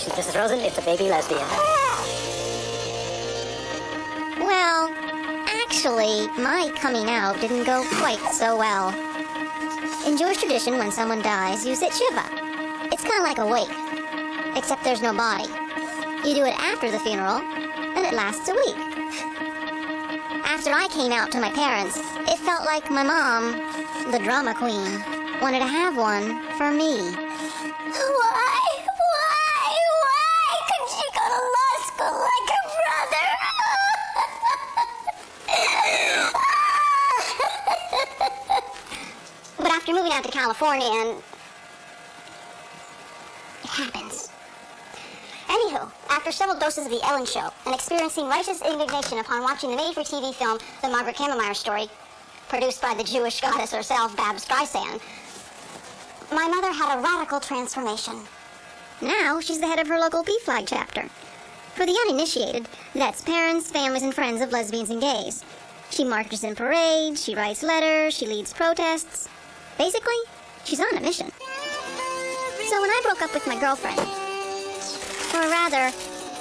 Mrs. Rosen, it's a baby lesbian. Well, actually, my coming out didn't go quite so well. In Jewish tradition, when someone dies, you sit Shiva. It's kind of like a wake, except there's no body. You do it after the funeral, and it lasts a week. After I came out to my parents, it felt like my mom, the drama queen, wanted to have one for me. Why couldn't she go to law school like her brother? But after moving out to California, and it happens. Anywho, after several doses of The Ellen Show and experiencing righteous indignation upon watching the made-for-TV film The Margaret Kammermeyer Story, produced by the Jewish goddess herself, Babs Streisand, my mother had a radical transformation. Now she's the head of her local PFLAG chapter. For the uninitiated, that's parents, families, and friends of lesbians and gays. She marches in parades, she writes letters, she leads protests. Basically, she's on a mission. So when I broke up with my girlfriend, or rather,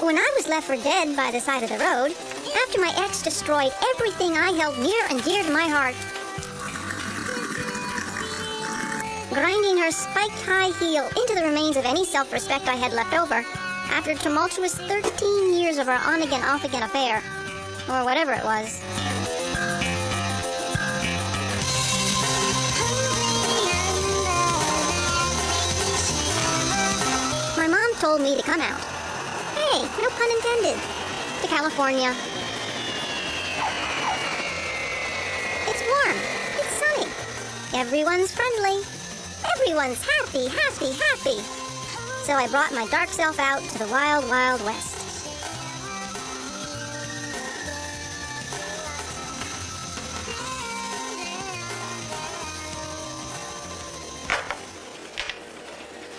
when I was left for dead by the side of the road, after my ex destroyed everything I held near and dear to my heart, grinding her spiked high heel into the remains of any self-respect I had left over, after a tumultuous 13 years of our on-again, off-again affair, or whatever it was. My mom told me to come out. Hey, no pun intended. To California. It's warm. It's sunny. Everyone's friendly. Everyone's happy. So I brought my dark self out to the wild, wild west.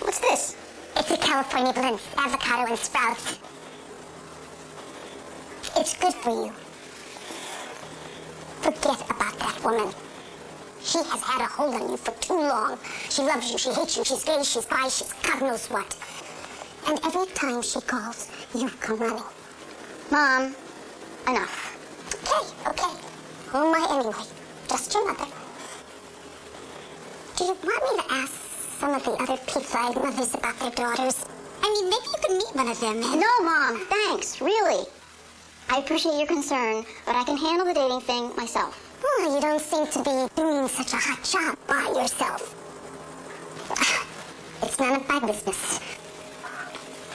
What's this? It's a California blend, avocado and sprouts. It's good for you. Forget about that woman. She has had a hold on you for too long. She loves you, she hates you, she's gay, she's bi, she's God knows what. And every time she calls, you come running. Mom, enough. Okay. Who am I anyway? Just your mother. Do you want me to ask some of the other PFLAG mothers about their daughters? I mean, maybe you could meet one of them and... No, Mom, thanks, really. I appreciate your concern, but I can handle the dating thing myself. Oh, you don't seem to be doing such a hot job by yourself. It's none of my business.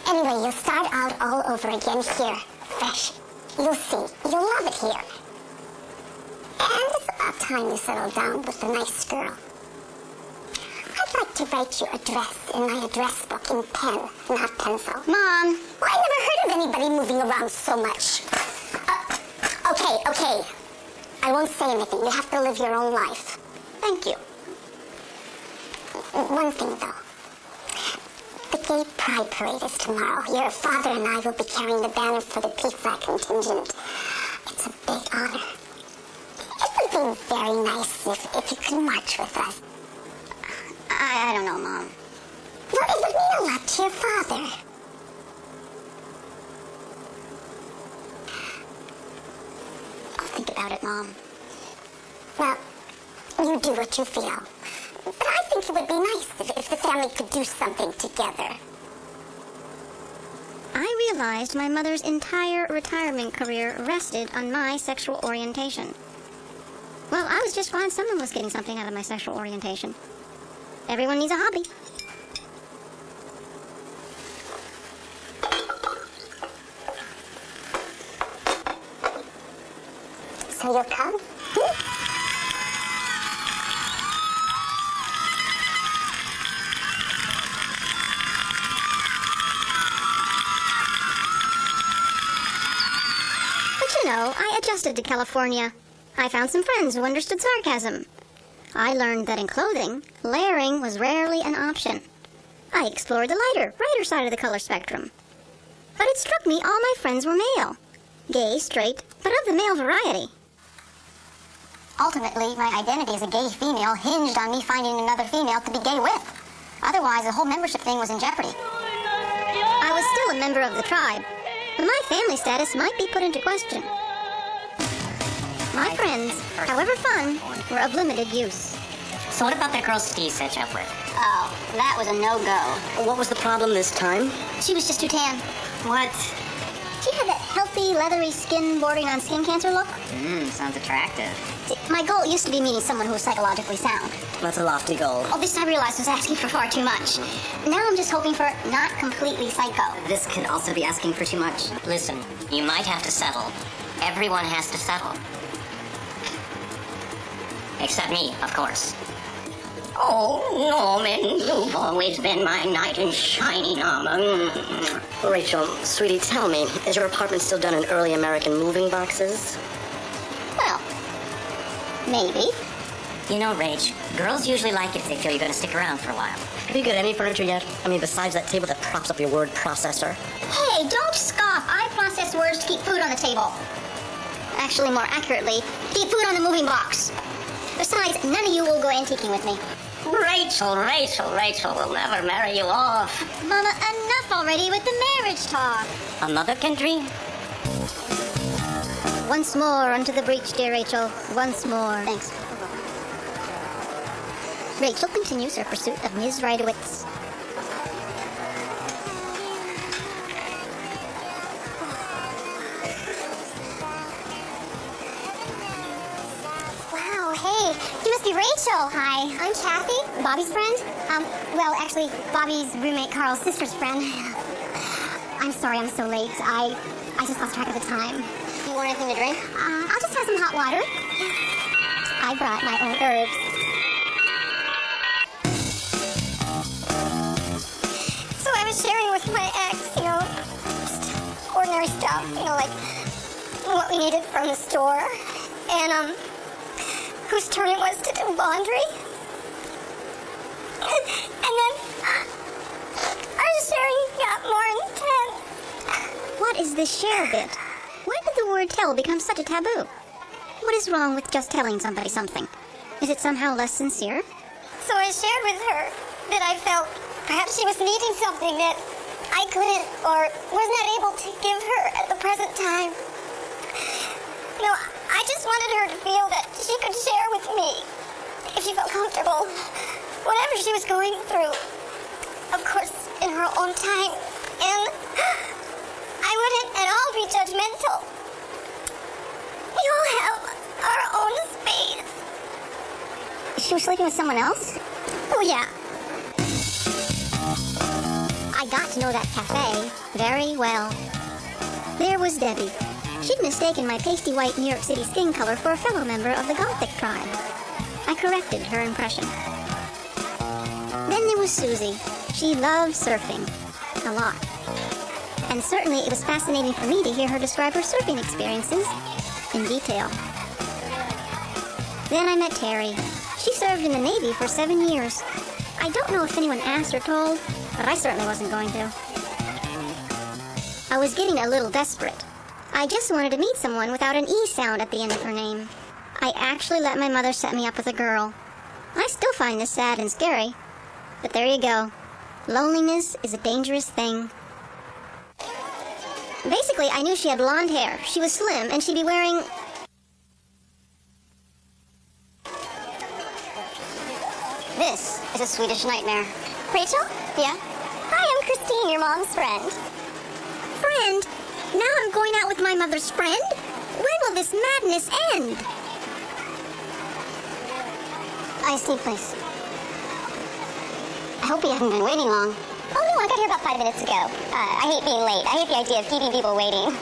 Anyway, you'll start out all over again here, fresh. You'll see. You'll love it here. And it's about time you settle down with a nice girl. I'd like to write your address in my address book in pen, not pencil. Mom! Well, I never heard of anybody moving around so much. Okay. I won't say anything. You have to live your own life. Thank you. One thing, though. The Gay Pride Parade is tomorrow. Your father and I will be carrying the banner for the PFLAG contingent. It's a big honor. It would be very nice if you could march with us. I don't know, Mom. Well, it would mean a lot to your father. I'll think about it, Mom. Well, you do what you feel. But I think it would be nice if the family could do something together. I realized my mother's entire retirement career rested on my sexual orientation. Well, I was just glad someone was getting something out of my sexual orientation. Everyone needs a hobby. So you'll come? But you know, I adjusted to California. I found some friends who understood sarcasm. I learned that in clothing, layering was rarely an option. I explored the brighter side of the color spectrum. But it struck me all my friends were male. Gay, straight, but of the male variety. Ultimately, my identity as a gay female hinged on me finding another female to be gay with. Otherwise, the whole membership thing was in jeopardy. I was still a member of the tribe, but my family status might be put into question. My friends, however fun, were of limited use. So what about that girl Steve set you up with? Oh, that was a no-go. What was the problem this time? She was just too tan. What? She had that healthy, leathery skin bordering on skin cancer look. Sounds attractive. See, my goal used to be meeting someone who was psychologically sound. That's a lofty goal. Oh, this I realized was asking for far too much. Now I'm just hoping for not completely psycho. This could also be asking for too much. Listen, you might have to settle. Everyone has to settle. Except me, of course. Oh, Norman, you've always been my knight in shining armor. Rachel, sweetie, tell me, is your apartment still done in early American moving boxes? Well, maybe. You know, Rach, girls usually like it if they feel you're going to stick around for a while. Have you got any furniture yet? I mean, besides that table that props up your word processor. Hey, don't scoff. I process words to keep food on the table. Actually, more accurately, keep food on the moving box. Besides, none of you will go antiquing with me. Rachel will never marry you off. Mama, enough already with the marriage talk. A mother can dream. Once more onto the breach, dear Rachel. Once more. Thanks. Rachel continues her pursuit of Ms. Reidowitz. Wow, hey, you must be Rachel. Hi, I'm Kathy, Bobby's friend. Well, actually, Bobby's roommate Carl's sister's friend. I'm sorry I'm so late. I just lost track of the time. You want anything to drink? I'll just have some hot water. I brought my own herbs. So I was sharing with my ex, just ordinary stuff, like what we needed from the store. And, whose turn it was to do laundry. And then our sharing got more intense. What is this share bit? Why did the word tell become such a taboo? What is wrong with just telling somebody something? Is it somehow less sincere? So I shared with her that I felt perhaps she was needing something that I couldn't or was not able to give her at the present time. I just wanted her to feel that she could share with me if she felt comfortable, whatever she was going through. Of course, in her own time. And I wouldn't at all be judgmental. We all have our own space. She was sleeping with someone else? Oh, yeah. I got to know that cafe very well. There was Debbie. She'd mistaken my pasty white New York City skin color for a fellow member of the Gothic tribe. I corrected her impression. Then there was Susie. She loved surfing. A lot. And certainly it was fascinating for me to hear her describe her surfing experiences in detail. Then I met Terry. She served in the Navy for 7 years. I don't know if anyone asked or told, but I certainly wasn't going to. I was getting a little desperate. I just wanted to meet someone without an E sound at the end of her name. I actually let my mother set me up with a girl. I still find this sad and scary. But there you go. Loneliness is a dangerous thing. Basically, I knew she had blonde hair, she was slim, and she'd be wearing... This is a Swedish nightmare. Rachel? Yeah? Hi, I'm Christine, your mom's friend. Friend? Now I'm going out with my mother's friend? When will this madness end? Iced tea, please. I hope you haven't been waiting long. Oh, no, I got here about 5 minutes ago. I hate being late. I hate the idea of keeping people waiting.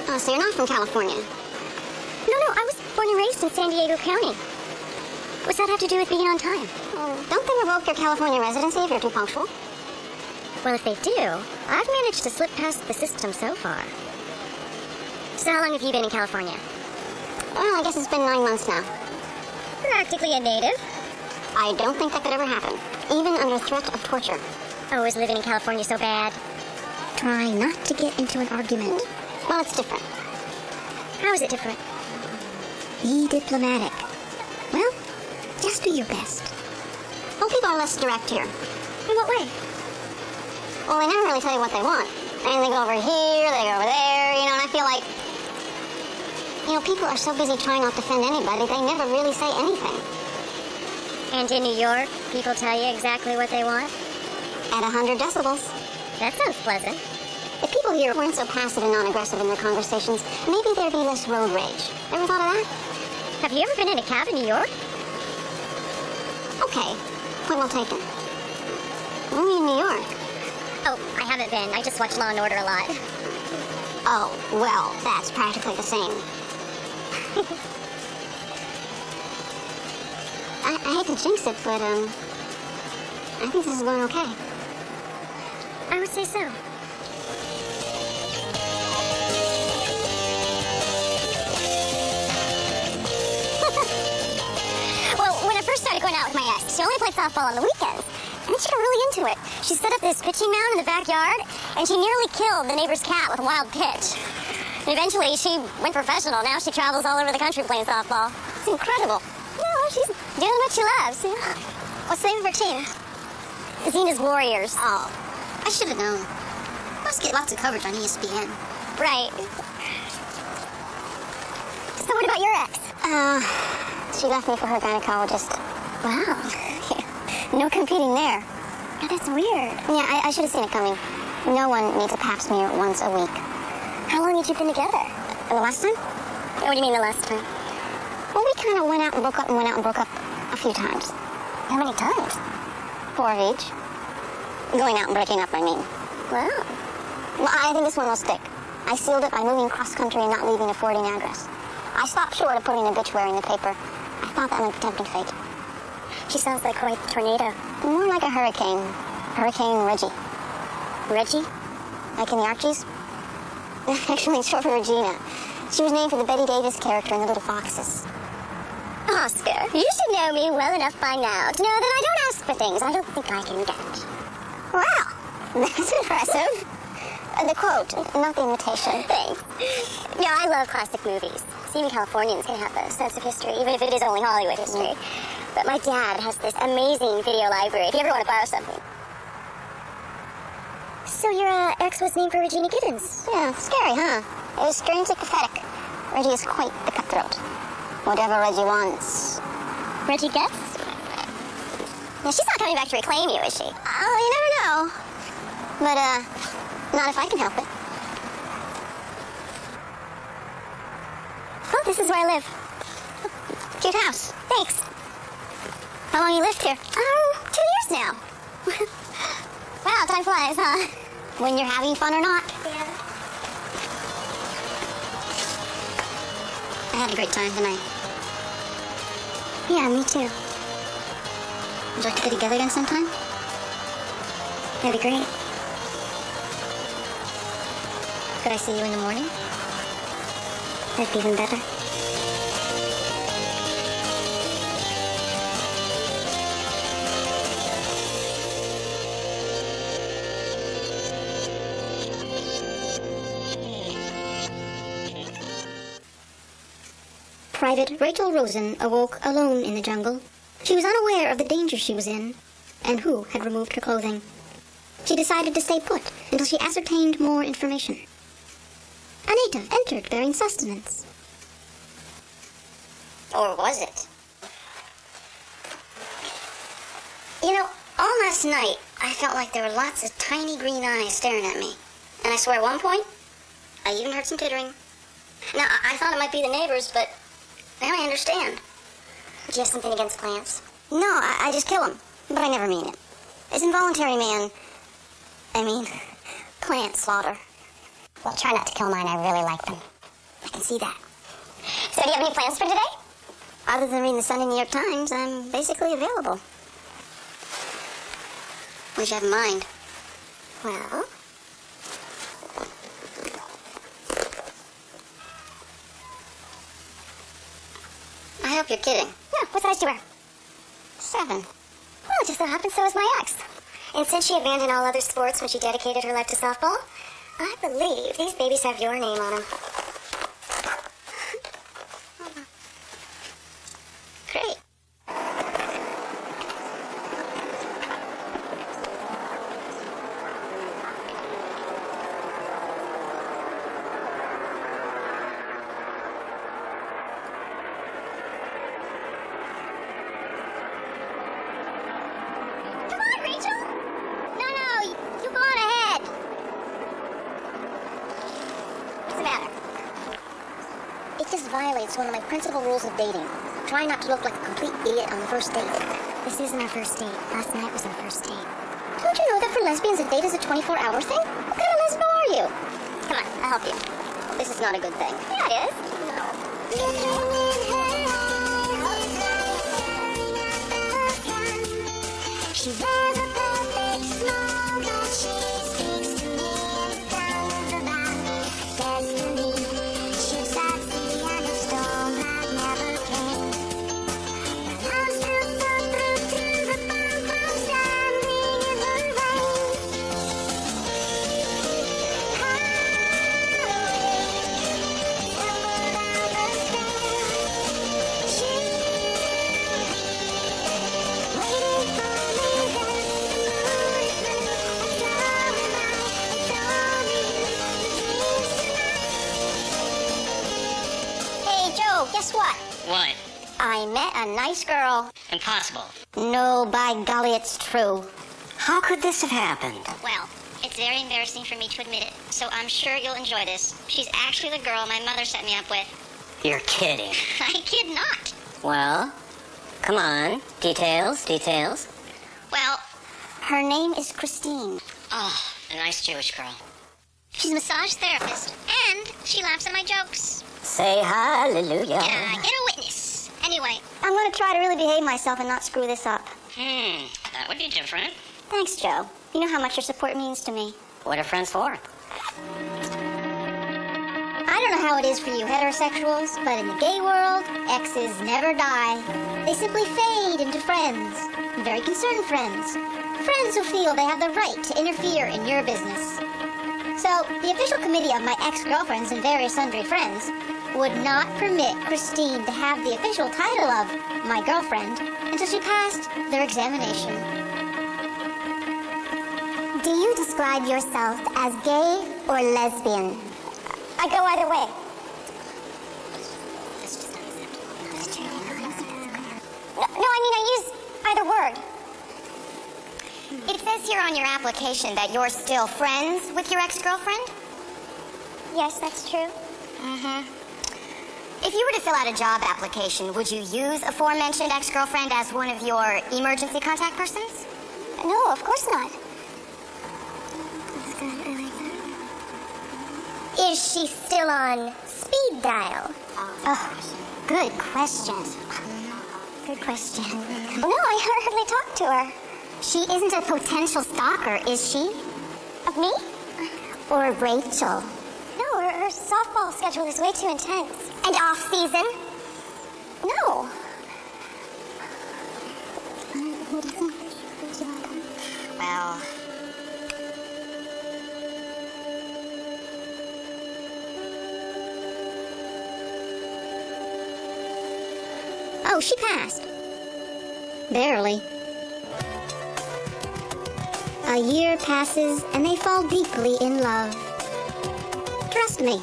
Oh, so you're not from California? No, I was born and raised in San Diego County. What's that have to do with being on time? Don't they revoke your California residency if you're too punctual? Well, if they do, I've managed to slip past the system so far. So how long have you been in California? Well, I guess it's been 9 months now. Practically a native. I don't think that could ever happen, even under threat of torture. Oh, is living in California so bad? Try not to get into an argument. Well, it's different. How is it different? Be diplomatic. Well, just do your best. Well, people are less direct here. In what way? Well, they never really tell you what they want. And they go over here, they go over there, you know, and I feel like, you know, people are so busy trying not to offend anybody, they never really say anything. And in New York, people tell you exactly what they want? At 100 decibels. That sounds pleasant. If people here weren't so passive and non-aggressive in their conversations, maybe there'd be less road rage. Ever thought of that? Have you ever been in a cab in New York? Okay, point well taken. Only in New York. Oh, I haven't been. I just watch Law and Order a lot. Oh, well, that's practically the same. I hate to jinx it, but, I think this is going okay. I would say so. Well, when I first started going out with my ex, she only played softball on the weekends. And then she got really into it. She set up this pitching mound in the backyard, and she nearly killed the neighbor's cat with a wild pitch. And eventually, she went professional. Now she travels all over the country playing softball. It's incredible. No, she's doing what she loves. What's the name of her team? Xena's Warriors. Oh, I should have known. Must get lots of coverage on ESPN. Right. So what about your ex? She left me for her gynecologist. Wow. No competing there. Oh, that's weird. Yeah, I should have seen it coming. No one needs a pap smear once a week. How long had you been together? The last time? What do you mean the last time? Well, we kind of went out and broke up and went out and broke up a few times. How many times? 4 of each. Going out and breaking up, I mean. Wow. Well, I think this one will stick. I sealed it by moving cross-country and not leaving a forwarding address. I stopped short of putting an obituary in the paper. I thought that might be tempting fate. She sounds like quite a tornado. More like a hurricane. Hurricane Reggie. Reggie? Like in the Archies? Actually, it's short for Regina. She was named for the Betty Davis character in The Little Foxes. Oscar, you should know me well enough by now to know that I don't ask for things I don't think I can get. Wow, that's impressive. The quote, not the imitation. Thanks. Yeah, I love classic movies. So even Californians can have a sense of history, even if it is only Hollywood history. But my dad has this amazing video library if you ever want to borrow something. So your ex was named for Regina Giddens? Yeah, scary, huh? It was strangely pathetic. Reggie is quite the cutthroat. Whatever Reggie wants. Reggie gets? Yeah, she's not coming back to reclaim you, is she? Oh, you never know. But, not if I can help it. Oh, this is where I live. Cute house. Thanks. How long you lived here? 2 years now. Wow, time flies, huh? When you're having fun or not. Yeah. I had a great time tonight. Yeah, me too. Would you like to get together again sometime? That'd be great. Could I see you in the morning? That'd be even better. Private Rachel Rosen awoke alone in the jungle. She was unaware of the danger she was in and who had removed her clothing. She decided to stay put until she ascertained more information. A native entered bearing sustenance. Or was it? You know, all last night, I felt like there were lots of tiny green eyes staring at me. And I swear at one point, I even heard some tittering. Now, I thought it might be the neighbors, but now I understand. Do you have something against plants? No, I just kill them. But I never mean it. It's involuntary, man. I mean, plant slaughter. Well, try not to kill mine. I really like them. I can see that. So do you have any plans for today? Other than reading the Sunday New York Times, I'm basically available. What do you have in mind? Well, I hope you're kidding. yeah, what size do you wear? 7. Well, it just so happens so is my ex. And since she abandoned all other sports when she dedicated her life to softball, I believe these babies have your name on them. Great. the matter? It just violates one of my principal rules of dating. Try not to look like a complete idiot on the first date. This isn't our first date. Last night was our first date. Don't you know that for lesbians, a date is a 24-hour thing? What kind of lesbo are you? Come on, I'll help you. This is not a good thing. Yeah, it is. She wears a perfect smile, but she speaks to me in tongues about destiny. Ships at sea and a storm that never came. But I'm still so through to the bone from standing in the rain. Hey, Joe, guess what? What? I met a nice girl. Impossible. No, by golly, it's true. How could this have happened? Well, it's very embarrassing for me to admit it, so I'm sure you'll enjoy this. She's actually the girl my mother set me up with. You're kidding. I kid not. Well, come on. Details, details. Well, Her name is Christine. oh, a nice Jewish girl. She's a massage therapist, and she laughs at my jokes. Say hallelujah. Get a witness. Anyway, I'm going to try to really behave myself and not screw this up. That would be different. Thanks, Joe. You know how much your support means to me. What are friends for? I don't know how it is for you heterosexuals, but in the gay world, exes never die. They simply fade into friends. Very concerned friends. Friends who feel they have the right to interfere in your business. So, the official committee of my ex-girlfriends and various sundry friends would not permit Christine to have the official title of my girlfriend until she passed their examination. Do you describe yourself as gay or lesbian? I go either way. No, I mean, I use either word. It says here on your application that you're still friends with your ex-girlfriend? Yes, that's true. If you were to fill out a job application, would you use aforementioned ex-girlfriend as one of your emergency contact persons? No, of course not. That's good. I like that. Is she still on speed dial? Oh, good question. Good question. No, I hardly talked to her. She isn't a potential stalker, is she? Of me? Or Rachel? No, her softball schedule is way too intense. And off season? No. well, Oh, she passed. Barely. A year passes and they fall deeply in love. Trust me.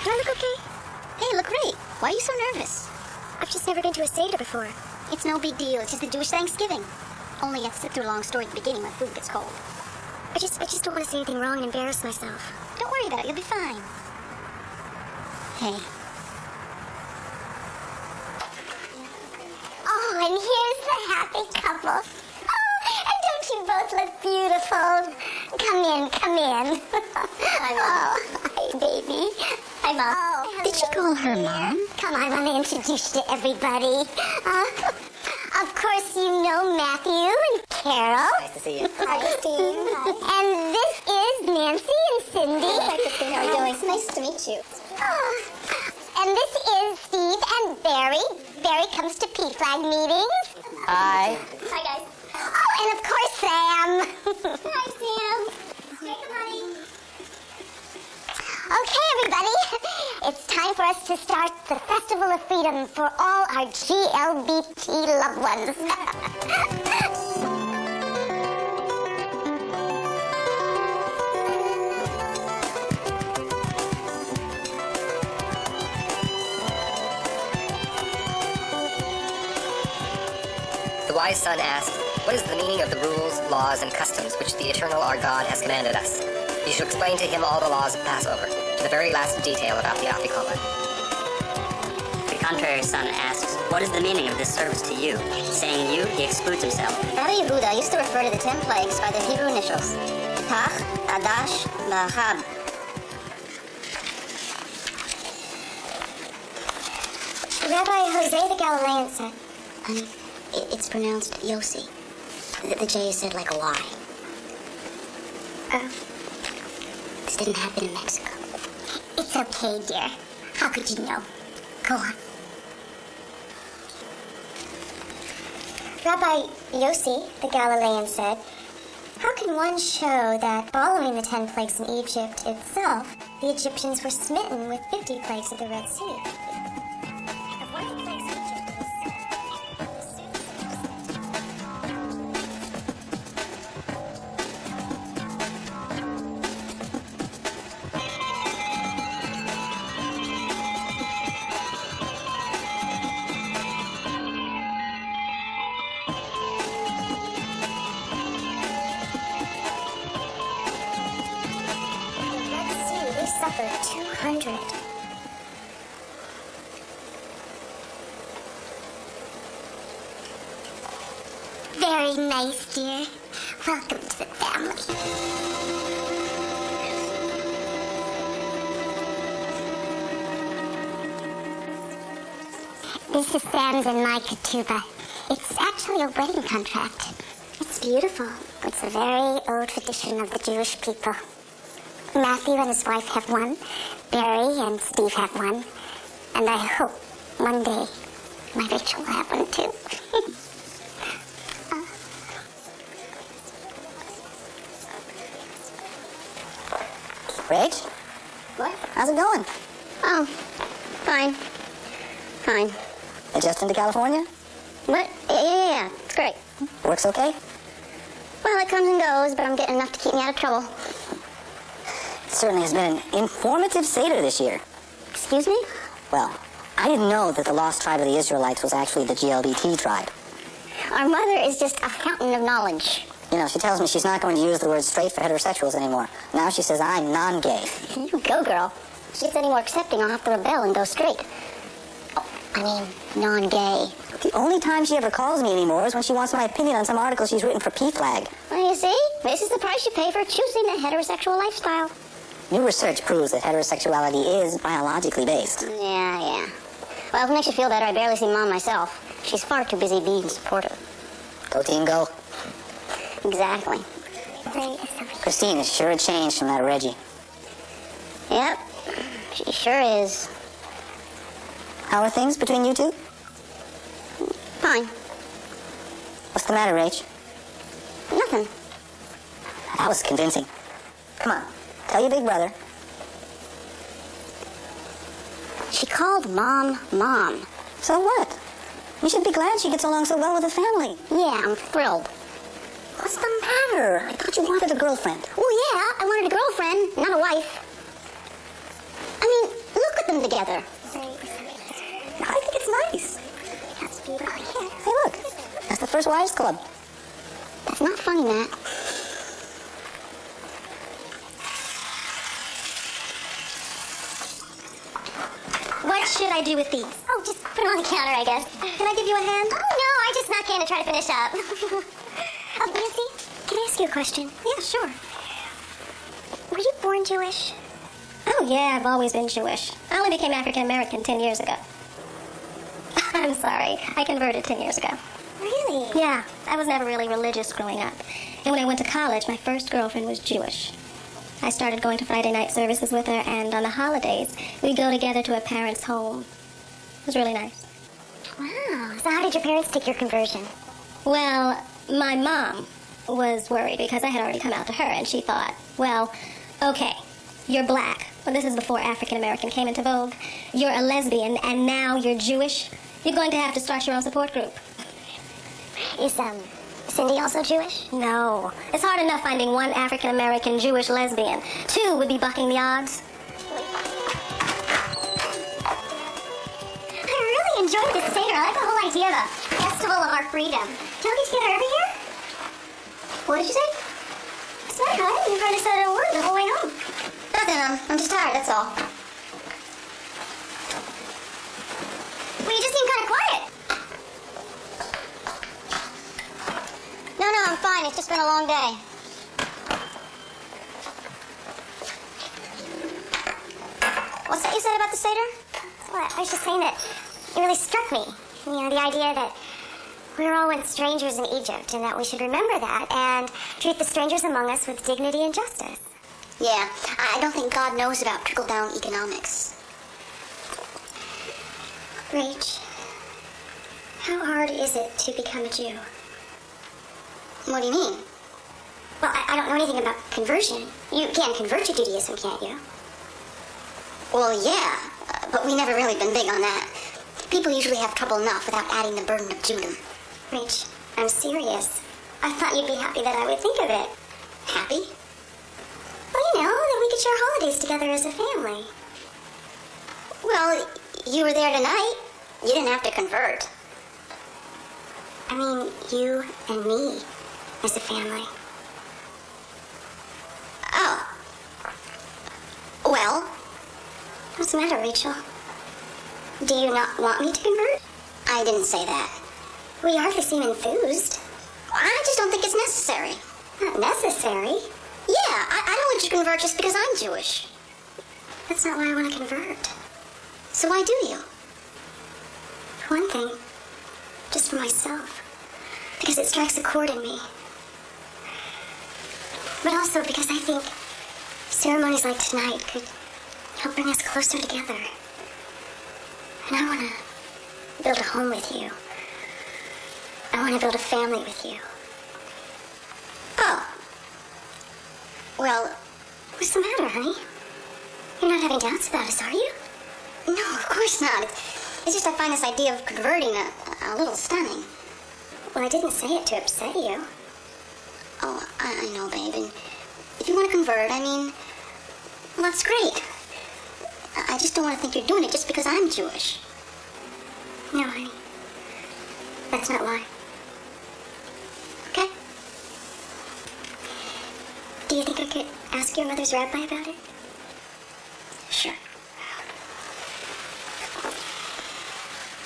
Do I look okay? Hey, look great. Why are you so nervous? I've just never been to a Seder before. It's no big deal. It's just a Jewish Thanksgiving. Only you have to sit through a long story at the beginning when food gets cold. I just don't want to say anything wrong and embarrass myself. Don't worry about it. You'll be fine. Hey, Oh, and here's the happy couple. Oh, and don't you both look beautiful? Come in, come in. Oh, hi, baby. Hi, Mom. Oh, did she call her mom? Come on, I want to introduce you to everybody. Of course, you know Matthew and Carol. Nice to see you. Hi, Christine. And this is Nancy and Cindy. Hi, Christine. How are you doing? It's nice to meet you. Oh, and this is Steve and Barry. Barry comes to P-Flag meetings. Hi. Hi, guys. Oh, and of course, Sam. Hi, Sam. Hey, honey. us to start the Festival of Freedom for all our GLBT loved ones. The wise son asked, "What is the meaning of the rules, laws, and customs which the eternal our God has commanded us? You shall explain to him all the laws of Passover, to the very last detail about the Afikoman." The contrary son asks, "What is the meaning of this service to you?" Saying you, he excludes himself. Rabbi Yehuda used to refer to the 10 plagues by their Hebrew initials. Tach, Adash, Lahab. Rabbi Jose the Galilean said, It's pronounced Yossi. The J is said like a Y. This didn't happen in Mexico. it's okay, dear. How could you know? Go on. Rabbi Yossi, the Galilean, said, how can one show that following the 10 plagues in Egypt itself, the Egyptians were smitten with 50 plagues of the Red Sea? Of one of the plagues in Egypt was suffered 200. Very nice, dear. Welcome to the family. This is Sam's and my ketubah. It's actually a wedding contract. It's beautiful. It's a very old tradition of the Jewish people. Matthew and his wife have one. Barry and Steve have one. And I hope one day my Rachel will have one too. Rach? What? How's it going? Oh, fine. Fine. Adjusting to California? What? Yeah, it's great. Works okay? Well, it comes and goes, but I'm getting enough to keep me out of trouble. It certainly has been an informative Seder this year. Excuse me? Well, I didn't know that the lost tribe of the Israelites was actually the GLBT tribe. Our mother is just a fountain of knowledge. You know, she tells me she's not going to use the word straight for heterosexuals anymore. Now she says I'm non-gay. You go, girl. If she gets any more accepting, I'll have to rebel and go straight. Oh, I mean, non-gay. The only time she ever calls me anymore is when she wants my opinion on some article she's written for PFLAG. Well, you see? This is the price you pay for choosing a heterosexual lifestyle. New research proves that heterosexuality is biologically based. Yeah. Well, if it makes you feel better, I barely see Mom myself. She's far too busy being supportive. Go team, go. Exactly. Christine is sure a change from that Reggie. Yep, she sure is. How are things between you two? Fine. What's the matter, Rach? Nothing. That was convincing. Come on, tell your big brother. She called Mom, Mom. So what? You should be glad she gets along so well with the family. Yeah, I'm thrilled. What's the matter? I thought you wanted a girlfriend. Oh, yeah, I wanted a girlfriend, not a wife. I mean, look at them together. I think it's nice. That's beautiful. Hey, look. That's the First Wives Club. That's not funny, Matt. What should I do with these? Oh, just put them on the counter, I guess. Can I give you a hand? Oh, no, I just knocked in to try to finish up. Oh, Nancy, can I ask you a question? Yeah, sure. Were you born Jewish? Oh, yeah, I've always been Jewish. I only became African American 10 years ago. I'm sorry. I converted 10 years ago. Really? Yeah, I was never really religious growing up. And when I went to college, my first girlfriend was Jewish. I started going to Friday night services with her, and on the holidays, we'd go together to her parents' home. It was really nice. Wow. So how did your parents take your conversion? Well, my mom was worried because I had already come out to her, and she thought, well, okay, You're black. Well, this is before African American came into vogue. You're a lesbian, and now you're Jewish. You're going to have to start your own support group. Is, Cindy also Jewish? No. It's hard enough finding one African American Jewish lesbian. 2 would be bucking the odds. I really enjoyed this Seder. I like the whole idea of a festival of our freedom. Don't we get together every year? What did you say? I swear, I didn't hardly say a word the whole way home. Nothing, I'm just tired, that's all. Well, you just seem kind of quiet. No, I'm fine. It's just been a long day. What's that you said about the Seder? Well, I was just saying that it really struck me. You know, the idea that we were all once strangers in Egypt and that we should remember that and treat the strangers among us with dignity and justice. Yeah, I don't think God knows about trickle-down economics. Rach, how hard is it to become a Jew? What do you mean? Well, I don't know anything about conversion. You can convert to Judaism, can't you? Well, yeah, but we never really been big on that. People usually have trouble enough without adding the burden of Judaism. Rach, I'm serious. I thought you'd be happy that I would think of it. Happy? Well, you know, that we could share holidays together as a family. Well, you were there tonight. You didn't have to convert. I mean, you and me as a family. Oh. Well, What's the matter, Rachel? Do you not want me to convert? I didn't say that. We hardly seem enthused. I just don't think it's necessary. Not necessary. Yeah, I don't want you to convert just because I'm Jewish. That's not why I want to convert. So why do you? For one thing, just for myself. Because it strikes a chord in me. But also because I think ceremonies like tonight could help bring us closer together. And I want to build a home with you. I want to build a family with you. Oh. Well, What's the matter, honey? You're not having doubts about us, are you? no, of course not. It's just I find this idea of converting a little stunning. Well, I didn't say it to upset you. Oh, I know, babe. And if you want to convert, I mean, well, that's great. I just don't want to think you're doing it just because I'm Jewish. No, honey. That's not why. Okay? Do you think I could ask your mother's rabbi about it? Sure.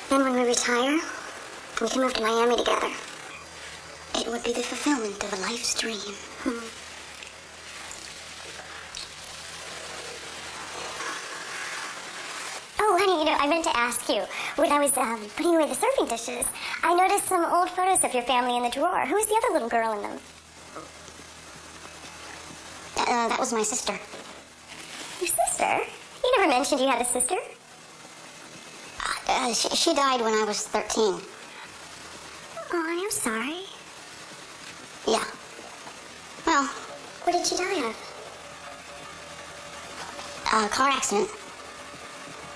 Then when we retire, we can move to Miami together. It would be the fulfillment of a life's dream. Oh, honey, you know, I meant to ask you. When I was putting away the serving dishes, I noticed some old photos of your family in the drawer. Who was the other little girl in them? That was my sister. Your sister? You never mentioned you had a sister. She died when I was 13. Oh, I am sorry. Yeah. Well, What did she die of? a car accident.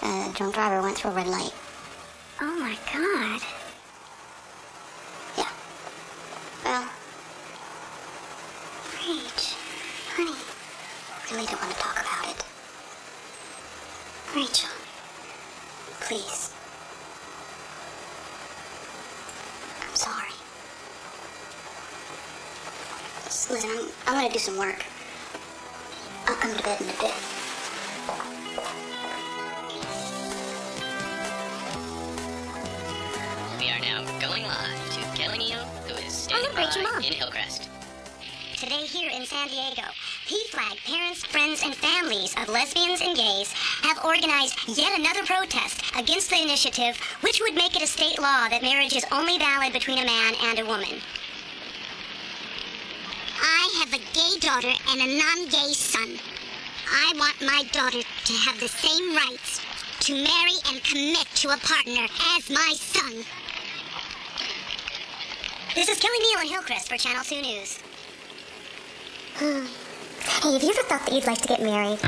A drunk driver went through a red light. Oh, my God. Yeah. Well, Rach, honey, I really don't want to talk about it. Rachel. Please. I'm sorry. Just listen, I'm gonna do some work. I'll come to bed in a bit. We are now going live to Kelly Neal, who is standing look, Rachel, by Mom. in Hillcrest. Today here in San Diego, P-Flag parents, friends, and families of lesbians and gays have organized yet another protest against the initiative, which would make it a state law that marriage is only valid between a man and a woman. I have a gay daughter and a non-gay son. I want my daughter to have the same rights to marry and commit to a partner as my son. This is Kelly Neal in Hillcrest for Channel 2 News. Hey, have you ever thought that you'd like to get married?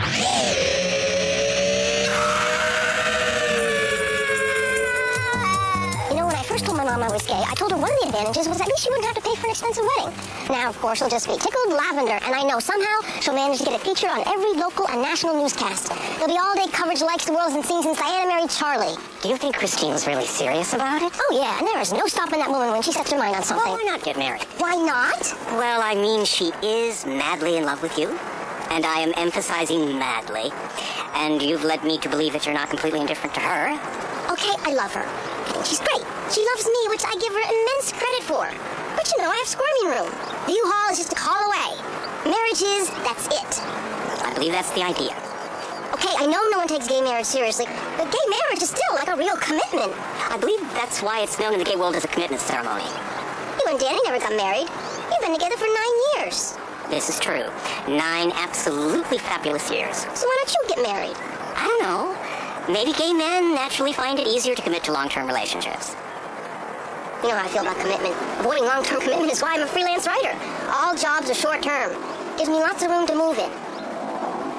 You know, when I first told my mom I was gay, I told her one of the advantages was at least she wouldn't have to pay for an expensive wedding. Now, of course, she'll just be tickled lavender, and I know somehow she'll manage to get a feature on every local and national newscast. There'll be all-day coverage like the world hasn't seen since Diana married Charlie. Do you think Christine was really serious about it? Oh, yeah, and there is no stopping that woman when she sets her mind on something. Well, why not get married? Why not? Well, I mean, she is madly in love with you. And I am emphasizing madly. And you've led me to believe that you're not completely indifferent to her. Okay, I love her. I think she's great. She loves me, which I give her immense credit for. But you know, I have squirming room. The U-Haul is just a call away. Marriage is, that's it. I believe that's the idea. Okay, I know no one takes gay marriage seriously, but gay marriage is still like a real commitment. I believe that's why it's known in the gay world as a commitment ceremony. You and Danny never got married. You've been together for 9 years. This is true. 9 absolutely fabulous years. So why don't you get married? I don't know. Maybe gay men naturally find it easier to commit to long-term relationships. You know how I feel about commitment. Avoiding long-term commitment is why I'm a freelance writer. All jobs are short-term. Gives me lots of room to move in.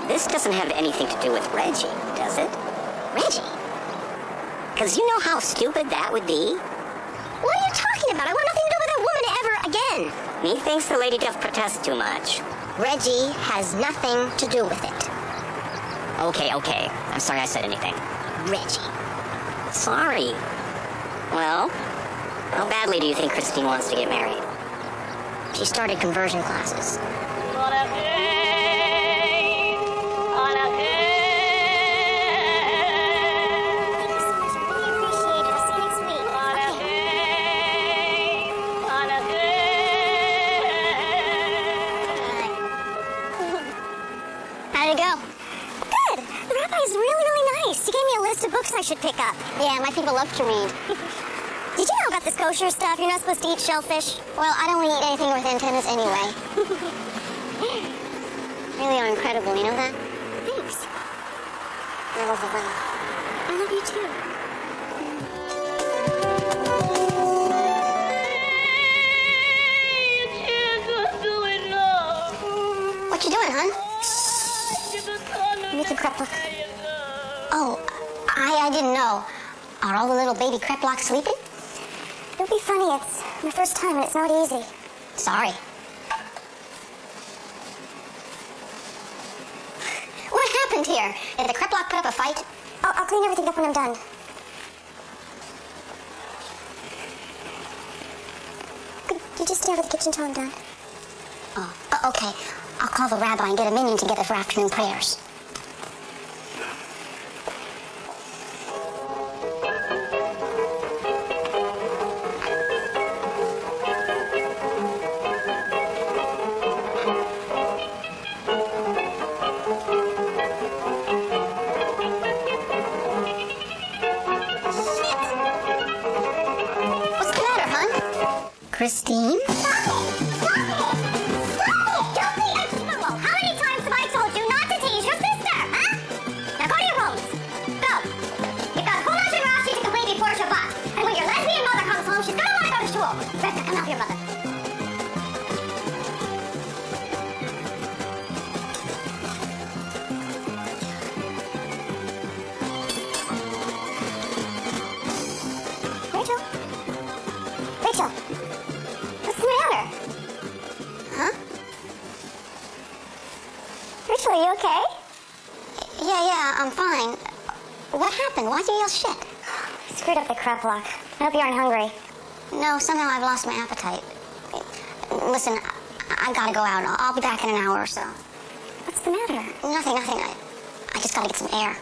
This doesn't have anything to do with Reggie, does it? Reggie? Because you know how stupid that would be? What are you talking about? I want nothing to do with that woman ever again. Methinks the Lady Duff protests too much. Reggie has nothing to do with it. Okay. I'm sorry I said anything. Reggie. Sorry. Well, how badly do you think Christine wants to get married? She started conversion classes. How'd it go? Good. The rabbi is really, really nice. He gave me a list of books I should pick up. Yeah, my people love to read. Did you know about this kosher stuff? You're not supposed to eat shellfish. Well, I don't eat anything with antennas anyway. Really are incredible, you know that? Thanks. I love the weather. I love you too. What you doing, hon? I'm making crepe. Oh, I didn't know. Are all the little baby creplocks sleeping? It'll be funny. It's my first time and it's not easy. Sorry. What happened here? Did the creplock put up a fight? I'll clean everything up when I'm done. Could you just stay over the kitchen till I'm done? Oh, okay. I'll call the rabbi and get a minion together for afternoon prayers. What's the matter, hon? Christine? How many times have I told you not to tease your sister, huh? Now go to your rooms. Go. You've got Chumash and Rashi to complete before Shabbat. And when your lesbian mother comes home, she's gonna want to go to shul. Rivka, come help your mother. Rachel? Rachel? What's the matter? Huh? Rachel, are you okay? Yeah, I'm fine. What happened? Why'd you yell shit? Screwed up the crap lock. I hope you aren't hungry. No, somehow I've lost my appetite. Listen, I gotta go out. I'll be back in an hour or so. What's the matter? Nothing. I just gotta get some air.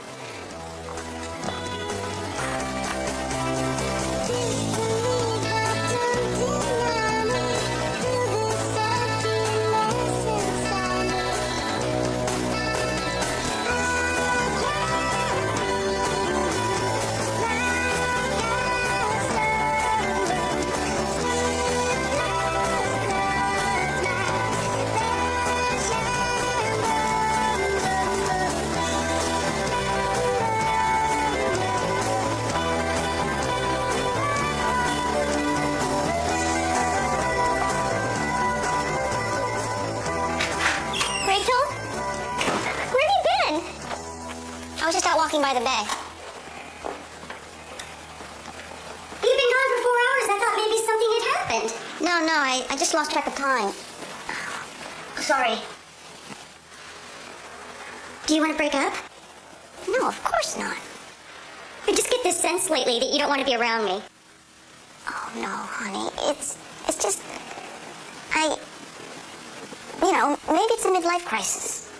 walking by the bay. You've been gone for 4 hours. I thought maybe something had happened. No, I just lost track of time. Sorry. Do you want to break up? No, of course not. I just get this sense lately that you don't want to be around me. Oh, no, honey. It's just... maybe it's a midlife crisis.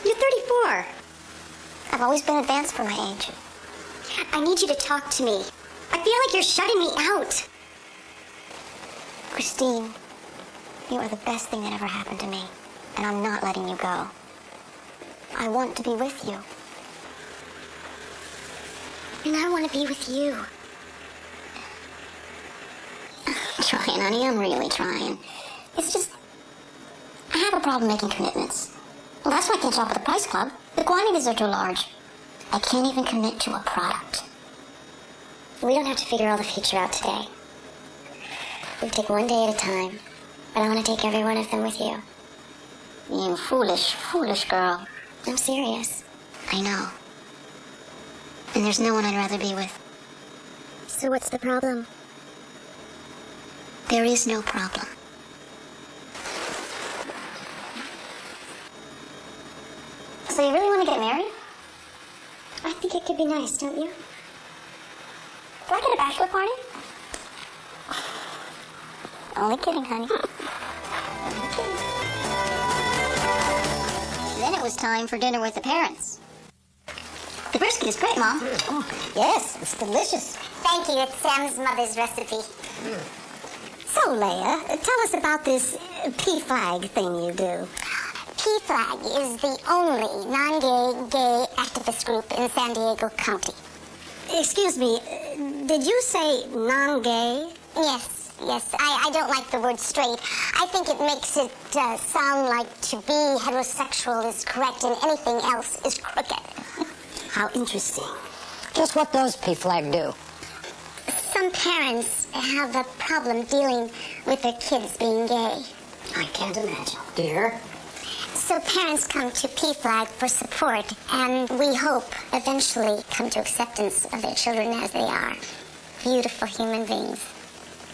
You're 34. I've always been advanced for my age. I need you to talk to me. I feel like you're shutting me out. Christine, you are the best thing that ever happened to me, and I'm not letting you go. I want to be with you. And I want to be with you. I'm trying, honey. I'm really trying. It's just, I have a problem making commitments. Well, that's why I can't shop at the Price Club. The quantities are too large. I can't even commit to a product. We don't have to figure all the future out today. We take one day at a time. But I want to take every one of them with you. You foolish, foolish girl. I'm serious. I know. And there's no one I'd rather be with. So what's the problem? There is no problem. So you really want to get married? I think it could be nice, don't you? Do I get a bachelor party? Only kidding, honey. Only kidding. Then it was time for dinner with the parents. The brisket is great, Mom. Oh, yes, it's delicious. Thank you. It's Sam's mother's recipe. So, Leia, tell us about this PFLAG thing you do. PFLAG is the only non-gay, gay activist group in San Diego County. Excuse me, did you say non-gay? Yes. I don't like the word straight. I think it makes it sound like to be heterosexual is correct and anything else is crooked. How interesting. Just what does PFLAG do? Some parents have a problem dealing with their kids being gay. I can't imagine. Dear? So parents come to PFLAG for support, and we hope eventually come to acceptance of their children as they are. Beautiful human beings.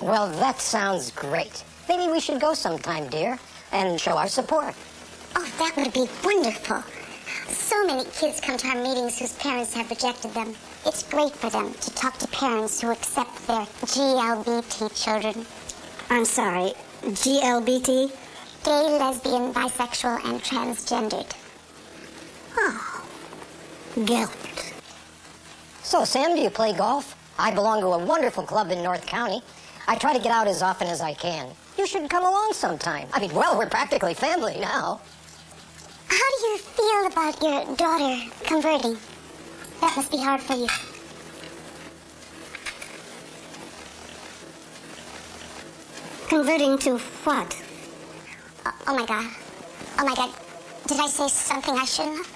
Well, that sounds great. Maybe we should go sometime, dear, and show our support. Oh, that would be wonderful. So many kids come to our meetings whose parents have rejected them. It's great for them to talk to parents who accept their GLBT children. I'm sorry, GLBT? Gay, lesbian, bisexual, and transgendered. Oh, Gilbert. So, Sam, do you play golf? I belong to a wonderful club in North County. I try to get out as often as I can. You should come along sometime. I mean, well, we're practically family now. How do you feel about your daughter converting? That must be hard for you. Converting to what? Oh my God. Did I say something I shouldn't have?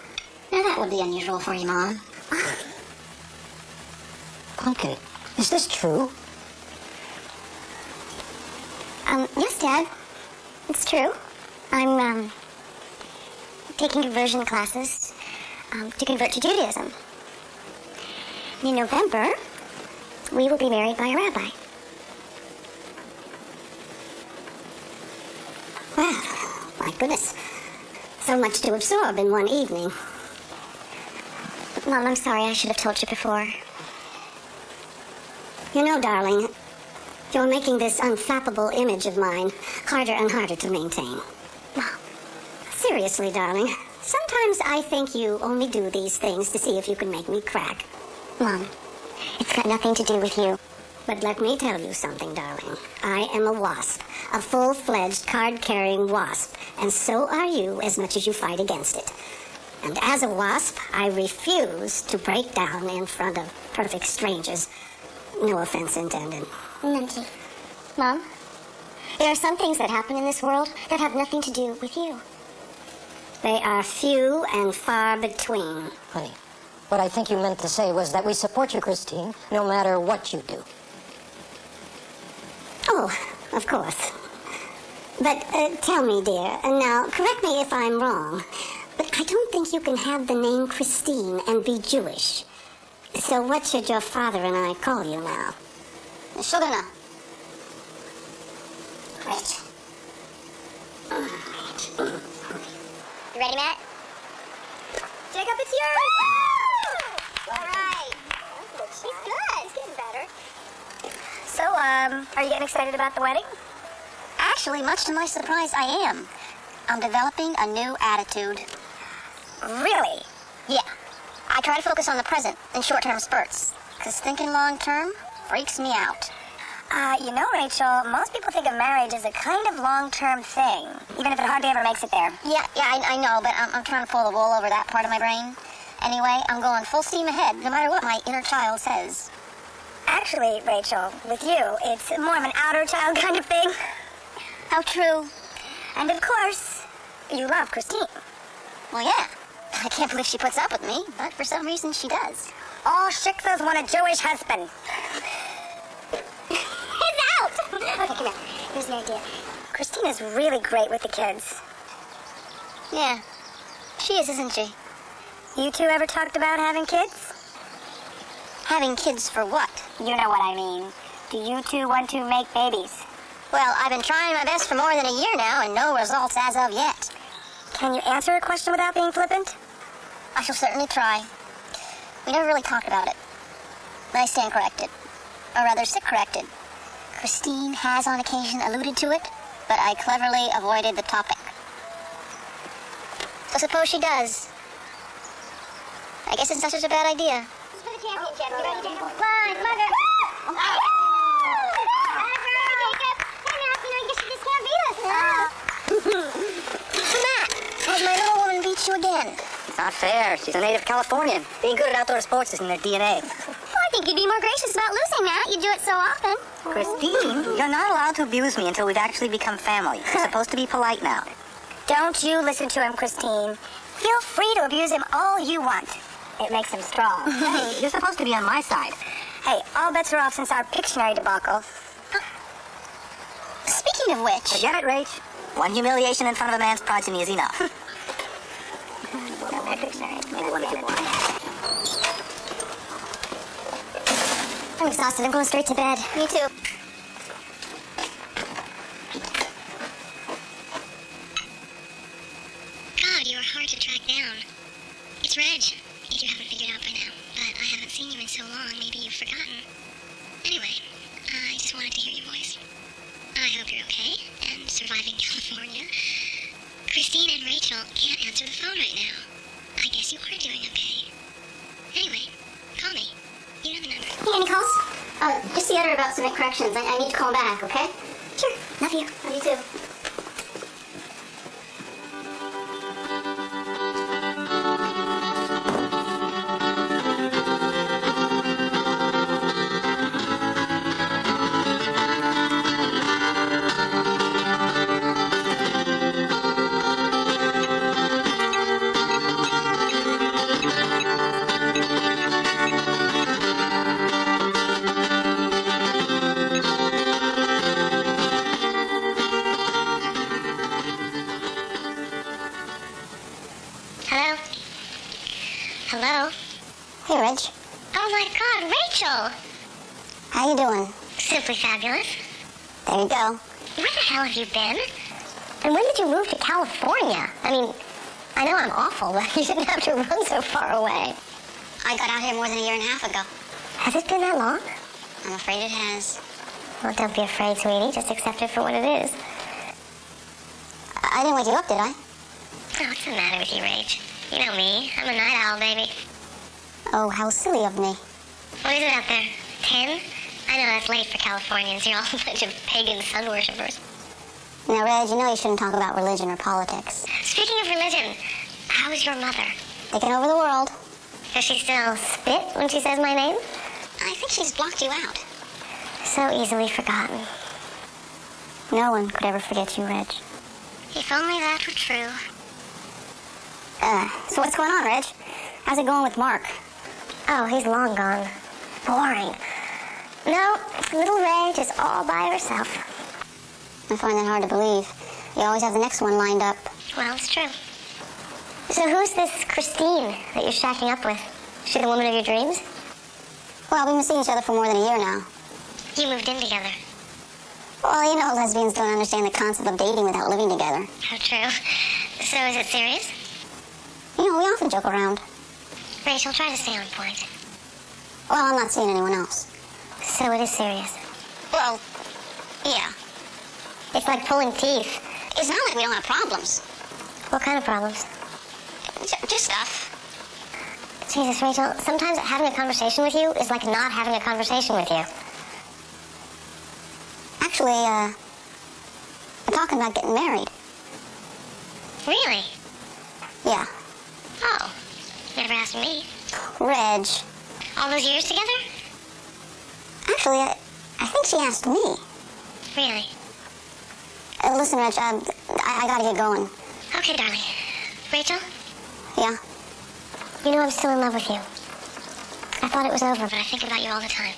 Now that would be unusual for you, Mom. Pumpkin, is this true? Yes, Dad. It's true. I'm, taking conversion classes, to convert to Judaism. In November, we will be married by a rabbi. Well, my goodness. So much to absorb in one evening. Mom, I'm sorry. I should have told you before. You know, darling, you're making this unflappable image of mine harder and harder to maintain. Mom. Seriously, darling, sometimes I think you only do these things to see if you can make me crack. Mom, it's got nothing to do with you. But let me tell you something, darling. I am a wasp, a full-fledged card-carrying wasp, and so are you as much as you fight against it. And as a wasp, I refuse to break down in front of perfect strangers. No offense intended. Minty. Mom, there are some things that happen in this world that have nothing to do with you. They are few and far between. Honey, what I think you meant to say was that we support you, Christine, no matter what you do. Oh, of course. But tell me, dear, now correct me if I'm wrong, But I don't think you can have the name Christine and be Jewish. So what should your father and I call you now? Shugana. Rich. You ready, Matt? Jacob, it's yours! All right. She's good. She's getting better. So, are you getting excited about the wedding? Actually, much to my surprise, I am. I'm developing a new attitude. Really? Yeah. I try to focus on the present in short-term spurts, because thinking long-term freaks me out. You know, Rachel, most people think of marriage as a kind of long-term thing, even if it hardly ever makes it there. Yeah, I know, but I'm trying to pull the wool over that part of my brain. Anyway, I'm going full steam ahead, no matter what my inner child says. Actually, Rachel, with you, it's more of an outer child kind of thing. How true. And of course, you love Christine. Well, yeah. I can't believe she puts up with me, but for some reason she does. All shiktas want a Jewish husband. He's out! Okay, come here. Here's an idea. Christine is really great with the kids. Yeah, she is, isn't she? You two ever talked about having kids? Having kids for what? You know what I mean. Do you two want to make babies? Well, I've been trying my best for more than a year now, and no results as of yet. Can you answer a question without being flippant? I shall certainly try. We never really talked about it. I stand corrected. Or rather, sit corrected. Christine has on occasion alluded to it, but I cleverly avoided the topic. So suppose she does. I guess it's not such a bad idea. For the championship, you ready, Jacob? Come on, Mother! Matt, has my little woman beat you again? It's not fair. She's a native Californian. Being good at outdoor sports is in their DNA. Well, I think you'd be more gracious about losing, Matt. You do it so often. Christine, you're not allowed to abuse me until we've actually become family. You're supposed to be polite now. Don't you listen to him, Christine. Feel free to abuse him all you want. It makes him strong. Hey, you're supposed to be on my side. Hey, all bets are off since our Pictionary debacle. Speaking of which... Forget it, Rach. One humiliation in front of a man's progeny is enough. Maybe one or two more. I'm exhausted. I'm going straight to bed. Me too. God, you are hard to track down. It's Reg, if you haven't figured out by now. But I haven't seen you in so long, maybe you've forgotten. Anyway, I just wanted to hear your voice. I hope you're okay and surviving California. Christine and Rachel can't answer the phone right now. I guess you are doing okay. Anyway, call me. You know the number. Hey, any calls? Just the editor about some corrections. I need to call back, okay? Sure. Love you. Love you too. Hello? Hello? Hey, Reg. Oh my God, Rachel! How you doing? Simply fabulous. There you go. Where the hell have you been? And when did you move to California? I mean, I know I'm awful, but you didn't have to run so far away. I got out here more than a year and a half ago. Has it been that long? I'm afraid it has. Well, don't be afraid, sweetie. Just accept it for what it is. I didn't wake you up, did I? Oh, what's the matter with you, Rach? You know me. I'm a night owl, baby. Oh, how silly of me. What is it out there? 10? I know that's late for Californians. You're all a bunch of pagan sun worshippers. Now, Reg, you know you shouldn't talk about religion or politics. Speaking of religion, how is your mother? Taking over the world. Does she still spit when she says my name? I think she's blocked you out. So easily forgotten. No one could ever forget you, Reg. If only that were true. So what's going on, Reg? How's it going with Mark? Oh, he's long gone. Boring. No, little Reg is all by herself. I find that hard to believe. You always have the next one lined up. Well, it's true. So who's this Christine that you're shacking up with? Is she the woman of your dreams? Well, we've been seeing each other for more than a year now. You moved in together. Well, you know, lesbians don't understand the concept of dating without living together. How true. So is it serious? You know, we often joke around. Rachel, try to stay on point. Well, I'm not seeing anyone else. So it is serious. Well, yeah. It's like pulling teeth. It's not like we don't have problems. What kind of problems? Just stuff. Jesus, Rachel, sometimes having a conversation with you is like not having a conversation with you. Actually, we're talking about getting married. Really? Yeah. Oh. Never asked me. Reg. All those years together? Actually, I think she asked me. Really? Listen, Reg, I gotta get going. Okay, darling. Rachel? Yeah? You know I'm still in love with you. I thought it was over, But I think about you all the time.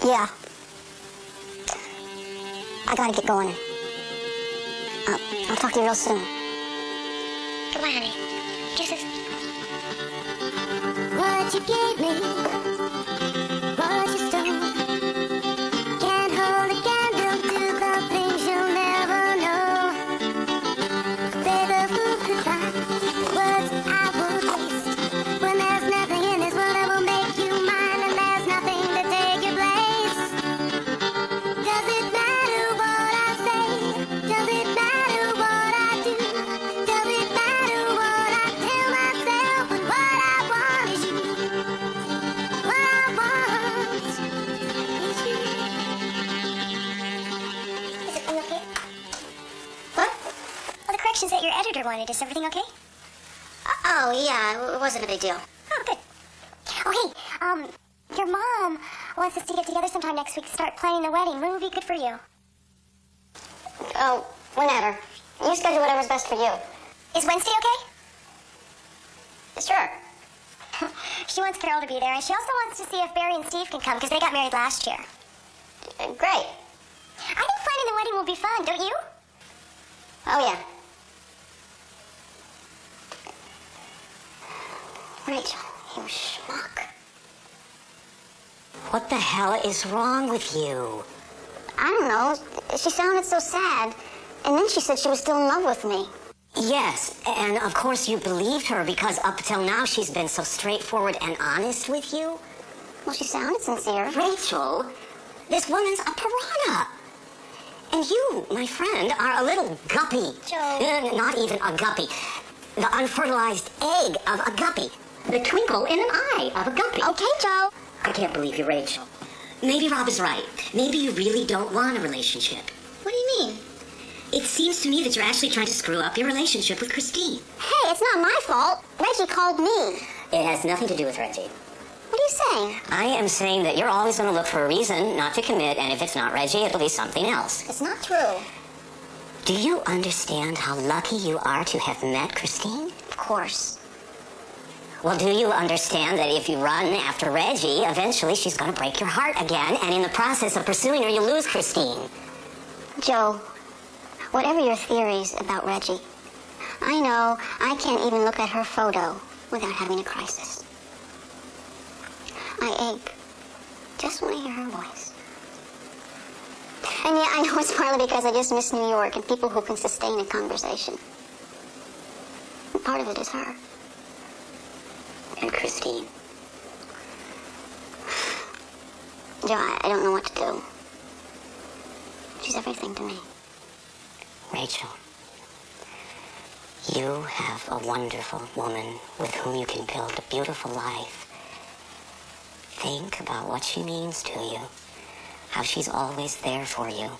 Yeah. I gotta get going. I'll talk to you real soon. Goodbye, honey. Kisses. What you gave me, what you stole. Can't hold a candle to the things you'll never know. Say the food goodbye, words I will taste. When there's nothing in this world that will make you mine, and there's nothing to take your place. Does it matter what I say? Does it matter what I do? Does it matter what I tell myself? But what I want is you. What I want is you. Is everything okay? What? Well, the corrections that your editor wanted. Is everything okay? Oh, yeah, it wasn't a big deal. Oh, good. Oh, hey, your mom wants us to get together sometime next week to start planning the wedding. When would be good for you? Oh, whenever. You schedule whatever's best for you. Is Wednesday okay? Sure. She wants Carol to be there, and she also wants to see if Barry and Steve can come because they got married last year. Great. I think planning the wedding will be fun, don't you? Oh, yeah. Rachel, you schmuck. What the hell is wrong with you? I don't know. She sounded so sad. And then she said she was still in love with me. Yes, and of course you believed her because up till now she's been so straightforward and honest with you. Well, she sounded sincere. Rachel, this woman's a piranha. And you, my friend, are a little guppy. Joe. Not even a guppy. The unfertilized egg of a guppy. The twinkle in an eye of a guppy. Okay, Joe. I can't believe you, Rachel. Maybe Rob is right. Maybe you really don't want a relationship. What do you mean? It seems to me that you're actually trying to screw up your relationship with Christine. Hey, it's not my fault. Reggie called me. It has nothing to do with Reggie. What are you saying? I am saying that you're always going to look for a reason not to commit, and if it's not Reggie, it'll be something else. It's not true. Do you understand how lucky you are to have met Christine? Of course. Well, do you understand that if you run after Reggie, eventually she's going to break your heart again, and in the process of pursuing her, you lose Christine? Joe, whatever your theories about Reggie, I know I can't even look at her photo without having a crisis. I ache just when I hear her voice. And yeah, I know it's partly because I just miss New York and people who can sustain a conversation. And part of it is her. And Christine? Joe, I don't know what to do. She's everything to me. Rachel, you have a wonderful woman with whom you can build a beautiful life. Think about what she means to you, how she's always there for you.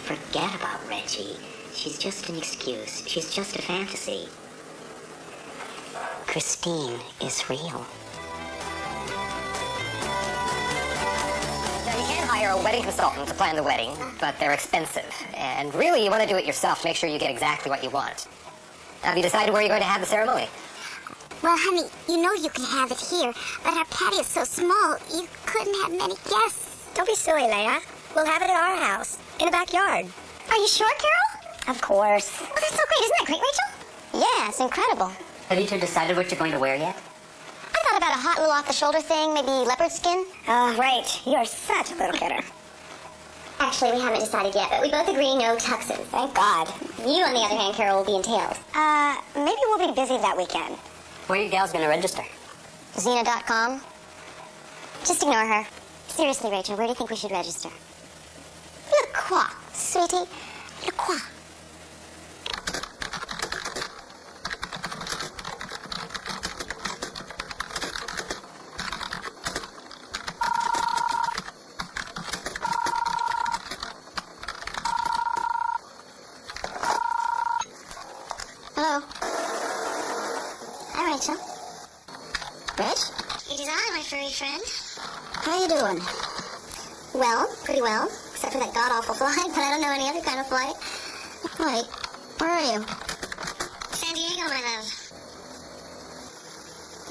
Forget about Reggie. She's just an excuse. She's just a fantasy. Christine is real. Now, you can hire a wedding consultant to plan the wedding, but they're expensive. And really, you want to do it yourself to make sure you get exactly what you want. Have you decided where you're going to have the ceremony? Well, honey, you know you can have it here, but our patio's so small, you couldn't have many guests. Don't be silly, Leia. We'll have it at our house, in the backyard. Are you sure, Carol? Of course. Oh, that's so great. Isn't that great, Rachel? Yeah, it's incredible. Have you two decided what you're going to wear yet? I thought about a hot little off-the-shoulder thing, maybe leopard skin. Oh, right. You're such a little kidder. Actually, we haven't decided yet, but we both agree no tuxes. Thank God. You, on the other hand, Carol, will be in tails. Maybe we'll be busy that weekend. Where are you gals going to register? Xena.com. Just ignore her. Seriously, Rachel, where do you think we should register? Le quoi, sweetie? Le quoi? Hello. Hi, Rachel. Rich? It is I, my furry friend. How you doing? Well, pretty well, except for that god-awful flight, but I don't know any other kind of flight. Wait, where are you? San Diego, my love.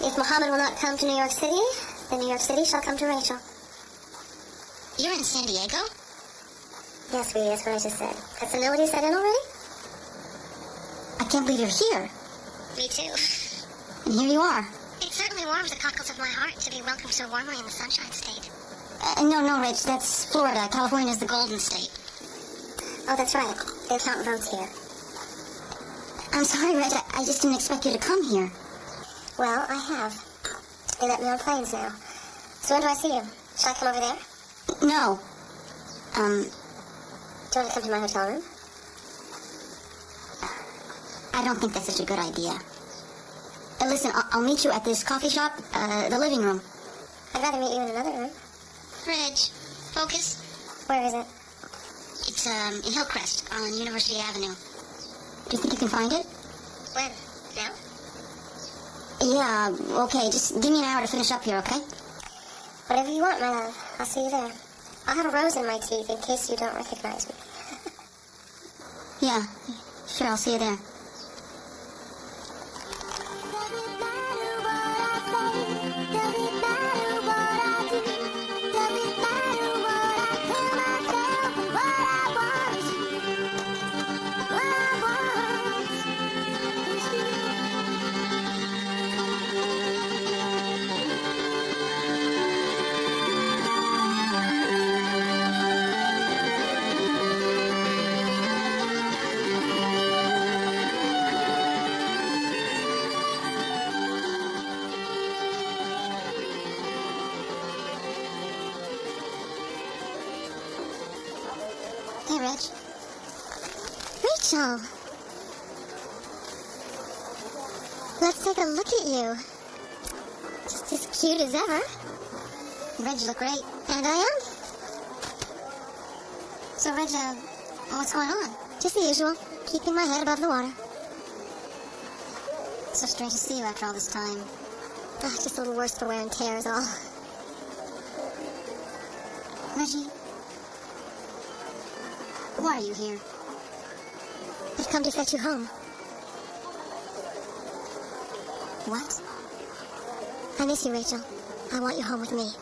If Muhammad will not come to New York City, then New York City shall come to Rachel. You're in San Diego? Yes, sweetie, that's what I just said. Has senility set in already? I can't believe you're here. Me too. And here you are. It certainly warms the cockles of my heart to be welcomed so warmly in the Sunshine State. No, Rich, that's Florida. California's the Golden State. Oh, that's right. They count votes here. I'm sorry, Rich. I just didn't expect you to come here. Well, I have. They let me on planes now. So when do I see you? Shall I come over there? No. Do you want to come to my hotel room? I don't think that's such a good idea. Listen, I'll meet you at this coffee shop, the living room. I'd rather meet you in another room. Reg, focus. Where is it? It's, in Hillcrest on University Avenue. Do you think you can find it? When? Now? Yeah, okay. Just give me an hour to finish up here, okay? Whatever you want, my love. I'll see you there. I'll have a rose in my teeth in case you don't recognize me. Yeah, sure, I'll see you there. Hey, Reg. Rachel! Let's take a look at you. Just as cute as ever. Reg, you look great. And I am. So, Reg, what's going on? Just the usual. Keeping my head above the water. So strange to see you after all this time. Just a little worse for wear and tear is all. Reggie, why are you here? I've come to fetch you home. What? I miss you, Rachel. I want you home with me.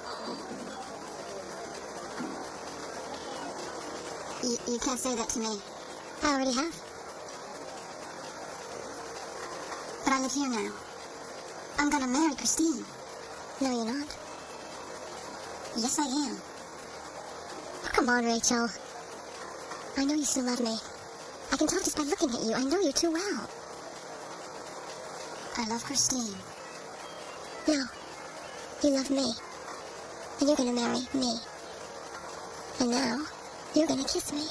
You can't say that to me. I already have. But I live here now. I'm gonna marry Christine. No, you're not. Yes, I am. Oh, come on, Rachel. I know you still love me. I can tell just by looking at you. I know you too well. I love Christine. No, you love me. And you're gonna marry me. And now, you're gonna kiss me.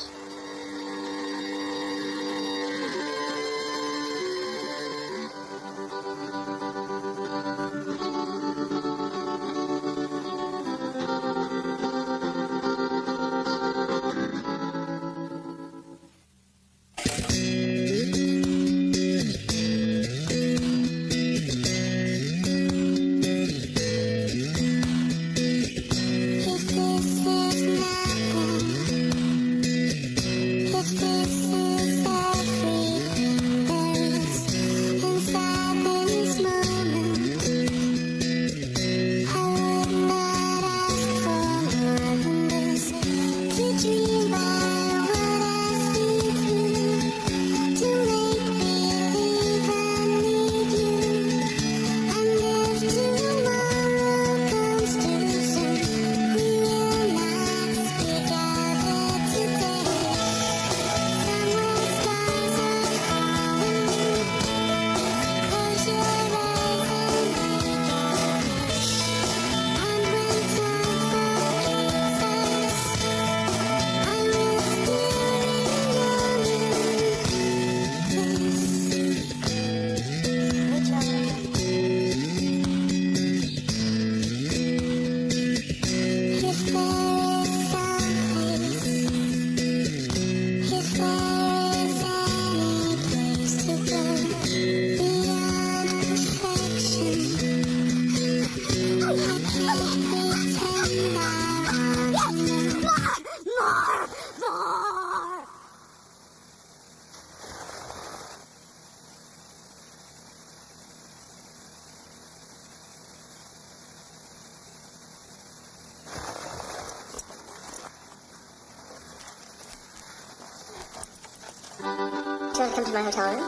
to my hotel room?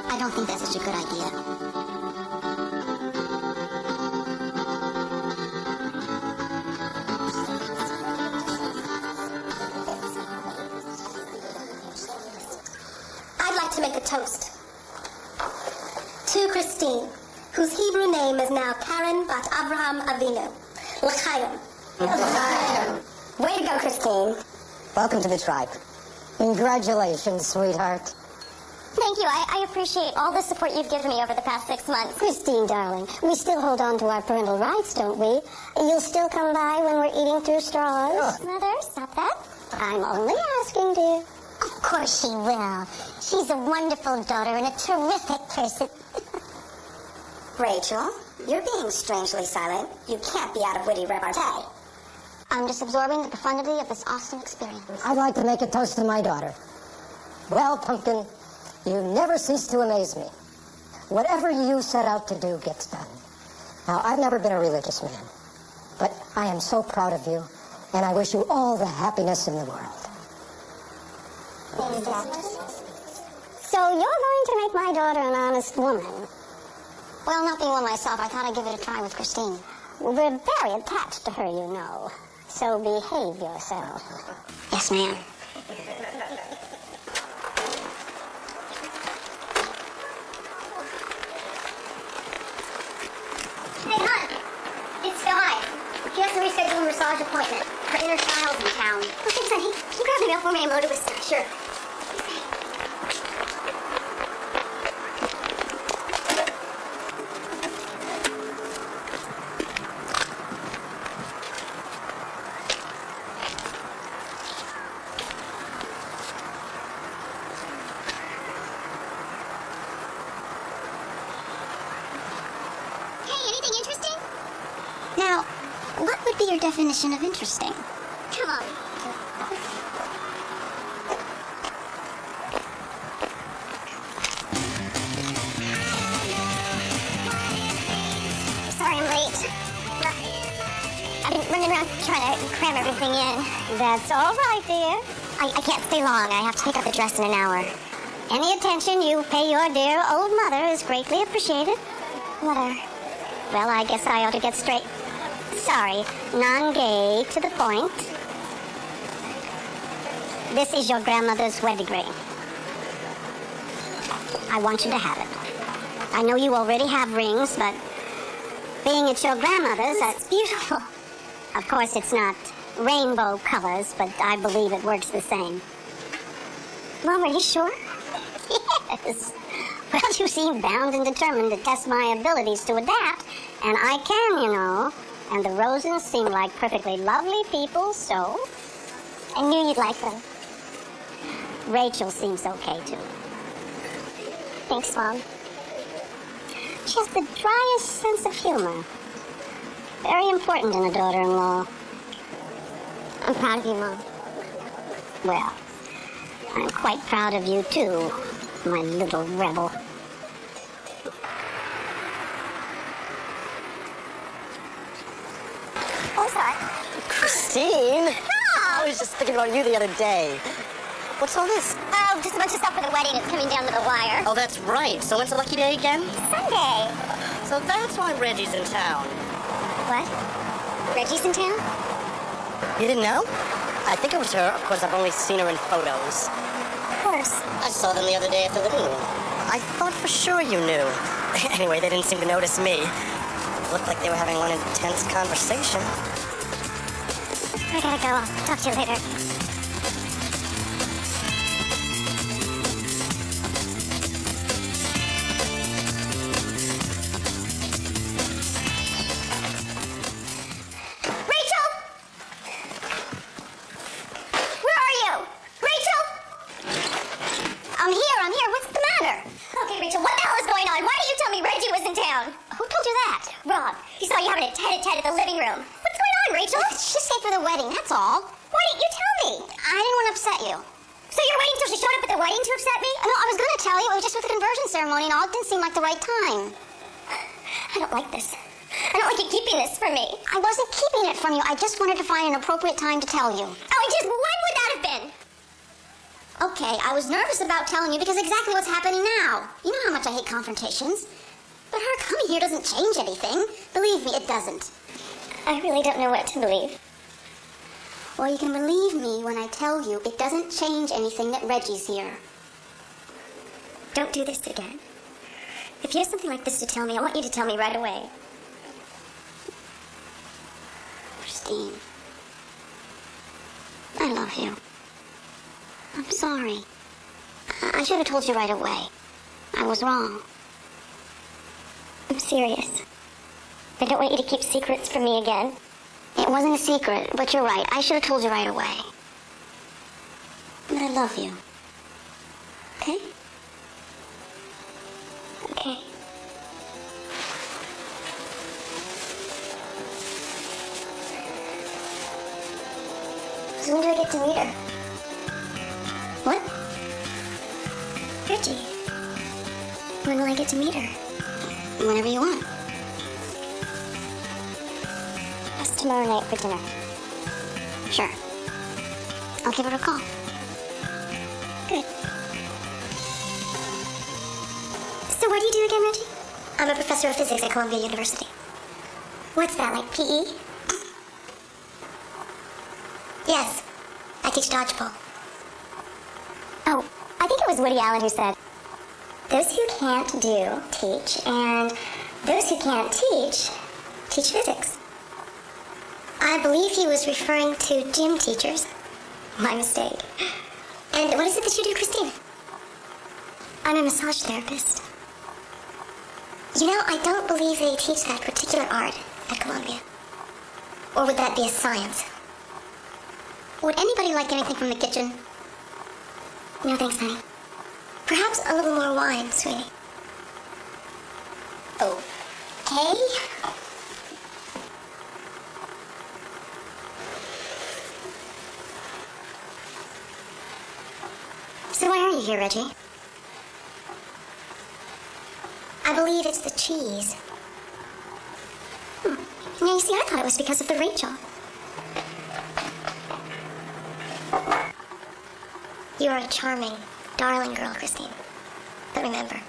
I don't think that's such a good idea. I'd like to make a toast to Christine, whose Hebrew name is now Karen Bat Avraham Avinu. L'chaim. Way to go, Christine. Welcome to the tribe. Congratulations, sweetheart. Thank you. I appreciate all the support you've given me over the past 6 months. Christine, darling, we still hold on to our parental rights, don't we? You'll still come by when we're eating through straws? Mother, stop that. I'm only asking, dear. Of course she will. She's a wonderful daughter and a terrific person. Rachel, you're being strangely silent. You can't be out of witty repartee. I'm just absorbing the profundity of this awesome experience. I'd like to make a toast to my daughter. Well, Pumpkin, you never cease to amaze me. Whatever you set out to do gets done. Now, I've never been a religious man, but I am so proud of you, and I wish you all the happiness in the world. So you're going to make my daughter an honest woman? Well, not being one myself, I thought I'd give it a try with Christine. We're very attached to her, you know. So behave yourself. Yes, ma'am. Hey, hon. It's Sky. She has to reschedule a massage appointment. Her inner child's in town. Oh, thanks, honey. Can you grab the mail for me and load it with stuff? Sure. Now, what would be your definition of interesting? Come on. Sorry I'm late. I've been running around trying to cram everything in. That's all right, dear. I can't stay long. I have to pick up the dress in an hour. Any attention you pay your dear old mother is greatly appreciated. Mother. Well, I guess I ought to get straight. Sorry, non-gay to the point. This is your grandmother's wedding ring. I want you to have it. I know you already have rings, but being it's your grandmother's, that's beautiful. Of course, it's not rainbow colors, but I believe it works the same. Mom, are you sure? Yes. Well, you seem bound and determined to test my abilities to adapt, and I can, you know. And the Rosens seem like perfectly lovely people, so I knew you'd like them. Rachel seems okay, too. Thanks, Mom. She has the driest sense of humor. Very important in a daughter-in-law. I'm proud of you, Mom. Well, I'm quite proud of you, too, my little rebel. Oh, sorry. Christine! I was just thinking about you the other day. What's all this? Oh, just a bunch of stuff for the wedding. It's coming down to the wire. Oh, that's right. So when's the lucky day again? Sunday. So that's why Reggie's in town. What? Reggie's in town? You didn't know? I think it was her. Of course, I've only seen her in photos. Of course. I saw them the other day at the living room. I thought for sure you knew. Anyway, they didn't seem to notice me. Looked like they were having one intense conversation. I gotta go. I'll talk to you later. Rachel! Where are you? Rachel! I'm here. What's the matter? Okay, Rachel, what the hell is going on? Why didn't you tell me Reggie was in town? Who told you that? Rob. He saw you having a tete-a-tete at the living room. What's going on, Rachel? She stayed for the wedding, that's all. Why didn't you tell me? I didn't want to upset you. So you're waiting till she showed up at the wedding to upset me? No, I was going to tell you. It was just with the conversion ceremony and all. It didn't seem like the right time. I don't like this. I don't like you keeping this from me. I wasn't keeping it from you. I just wanted to find an appropriate time to tell you. Oh, just when would that have been? Okay, I was nervous about telling you because exactly what's happening now. You know how much I hate confrontations. But her coming here doesn't change anything. Believe me, it doesn't. I really don't know what to believe. Well, you can believe me when I tell you it doesn't change anything that Reggie's here. Don't do this again. If you have something like this to tell me, I want you to tell me right away. Christine, I love you. I'm sorry. I should have told you right away. I was wrong. I'm serious. I don't want you to keep secrets from me again. It wasn't a secret, but you're right. I should have told you right away. But I love you. Okay? Okay. So when do I get to meet her? What? Reggie. When will I get to meet her? Whenever you want. That's tomorrow night for dinner. Sure. I'll give her a call. Good. So what do you do again, Reggie? I'm a professor of physics at Columbia University. What's that, like PE? Yes. I teach dodgeball. Oh, I think it was Woody Allen who said, those who can't do, teach, and those who can't teach physics. I believe he was referring to gym teachers. My mistake. And what is it that you do, Christine? I'm a massage therapist. You know, I don't believe they teach that particular art at Columbia. Or would that be a science? Would anybody like anything from the kitchen? No thanks, honey. Perhaps a little more wine, sweetie. Okay. So why are you here, Reggie? I believe it's the cheese. Now, you see, I thought it was because of the Rachel. You are a charming, darling girl, Christine. But remember,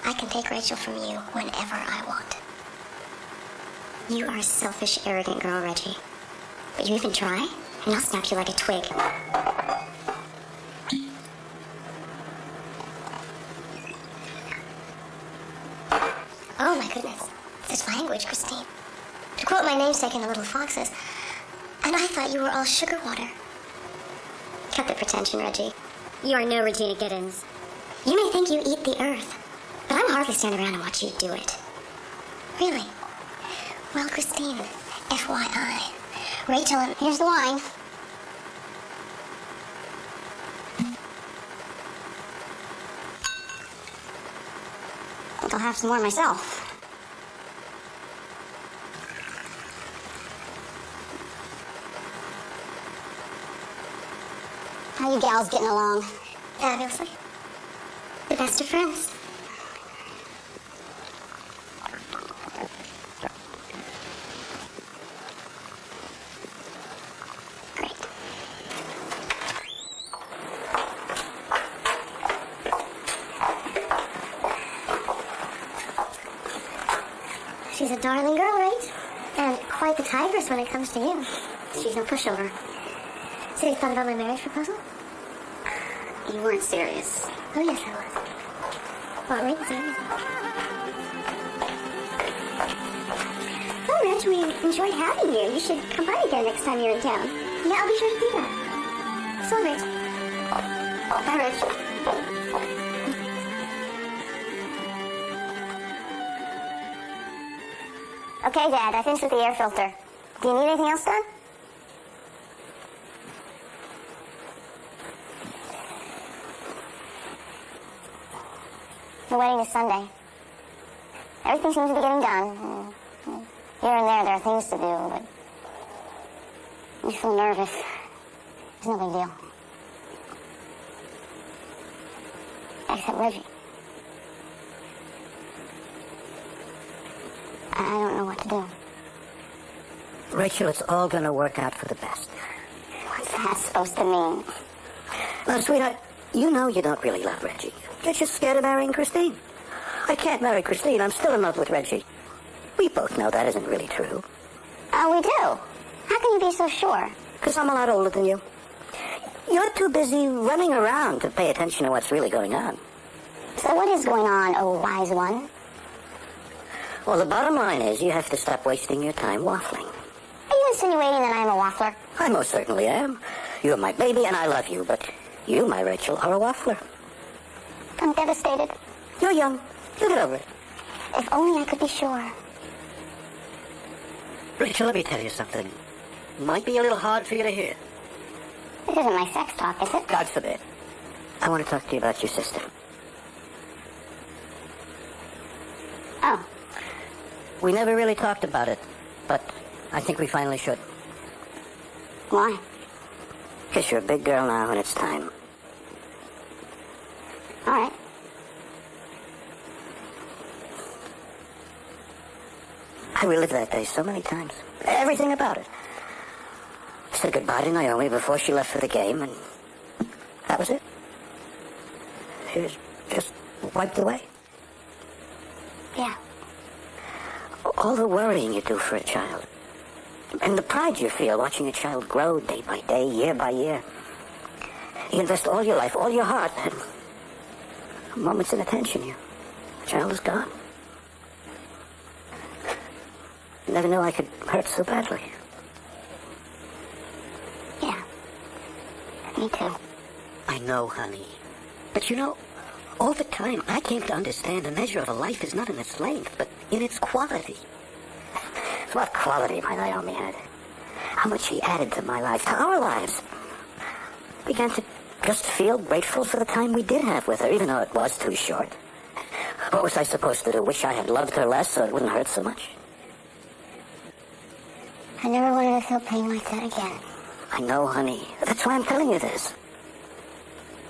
I can take Rachel from you whenever I want. You are a selfish, arrogant girl, Reggie. But you even try, and I'll snap you like a twig. Oh my goodness, this language, Christine. To quote my namesake in The Little Foxes, and I thought you were all sugar water. Cut the pretension, Reggie. You are no Regina Giddens. You may think you eat the earth, but I'm hardly stand around and watch you do it. Really? Well, Christine, FYI, Rachel and... Here's the wine. I think I'll have some more myself. How you gals getting along? Fabulously. The best of friends. Great. She's a darling girl, right? And quite the tigress when it comes to you. She's no pushover. So you thought about my marriage proposal? You weren't serious. Oh, yes, I was. Well, wait and see. Oh, Reg, we enjoyed having you. You should come by again next time you're in town. Yeah, I'll be sure to do that. So, Reg. Bye, Reg. Okay, Dad, I finished with the air filter. Do you need anything else done? The wedding is Sunday. Everything seems to be getting done. Here and there are things to do, but you feel nervous. It's no big deal. Except Reggie. I don't know what to do. Rachel, it's all going to work out for the best. What's that supposed to mean? Well, sweetheart, You know you don't really love Reggie. You're just scared of marrying Christine. I can't marry Christine. I'm still in love with Reggie. We both know that isn't really true. Oh, we do. How can you be so sure? Because I'm a lot older than you. You're too busy running around to pay attention to what's really going on. So what is going on, oh wise one? Well, the bottom line is you have to stop wasting your time waffling. Are you insinuating that I am a waffler? I most certainly am. You're my baby and I love you, but you, my Rachel, are a waffler. I'm devastated. You're young. You'll get over it. If only I could be sure. Rachel, let me tell you something. Might be a little hard for you to hear. This isn't my sex talk, is it? God forbid. I want to talk to you about your sister. Oh. We never really talked about it, but I think we finally should. Why? Because you're a big girl now and it's time. All right. I relived that day so many times. Everything about it. I said goodbye to Naomi before she left for the game, and that was it. She was just wiped away. Yeah. All the worrying you do for a child, and the pride you feel watching a child grow day by day, year by year. You invest all your life, all your heart, and a moment's inattention, your child is gone. Never knew I could hurt so badly. Yeah. Me too. I know, honey. But you know, over time, I came to understand the measure of a life is not in its length, but in its quality. What quality my Naomi had. How much she added to my life, to our lives. Began to just feel grateful for the time we did have with her, even though it was too short. What was I supposed to do? Wish I had loved her less so it wouldn't hurt so much? I never wanted to feel pain like that again. I know, honey. That's why I'm telling you this.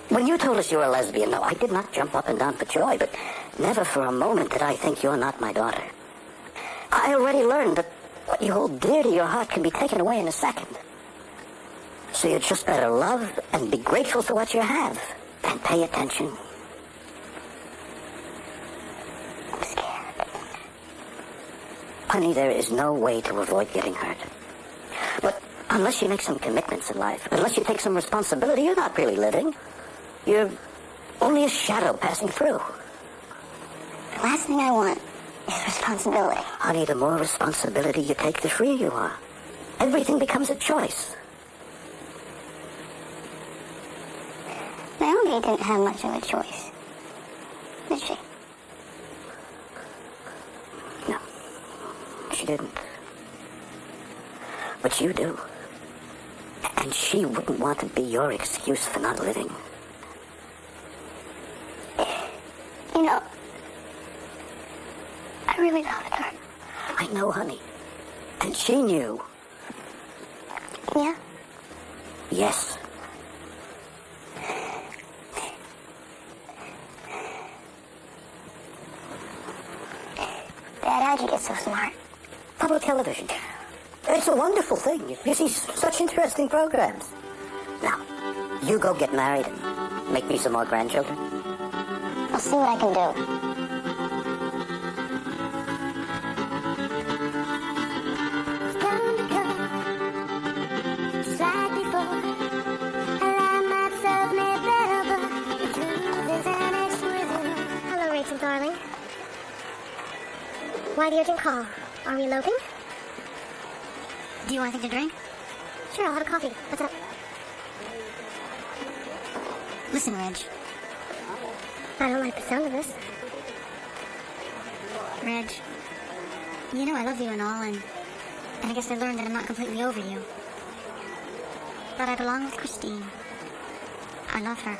When you told us you were a lesbian, no, I did not jump up and down for joy, but never for a moment did I think you're not my daughter. I already learned that what you hold dear to your heart can be taken away in a second. So you'd just better love and be grateful for what you have, and pay attention. I'm scared. Honey, there is no way to avoid getting hurt. But unless you make some commitments in life, unless you take some responsibility, you're not really living. You're only a shadow passing through. The last thing I want is responsibility. Honey, the more responsibility you take, the freer you are. Everything becomes a choice. Naomi didn't have much of a choice, did she? No, she didn't. But you do. And she wouldn't want to be your excuse for not living. You know, I really loved her. I know, honey. And she knew. Yeah? Yes. Dad, how'd you get so smart? Public television. It's a wonderful thing. You see such interesting programs. Now, you go get married and make me some more grandchildren. I'll see what I can do. Hello, Rachel, darling. Why the urgent call? Are we eloping? Do you want anything to drink? Sure, I'll have a coffee. What's up? Listen, Reg. I don't like the sound of this. Reg, you know I love you and all, and I guess I learned that I'm not completely over you. But I belong with Christine. I love her.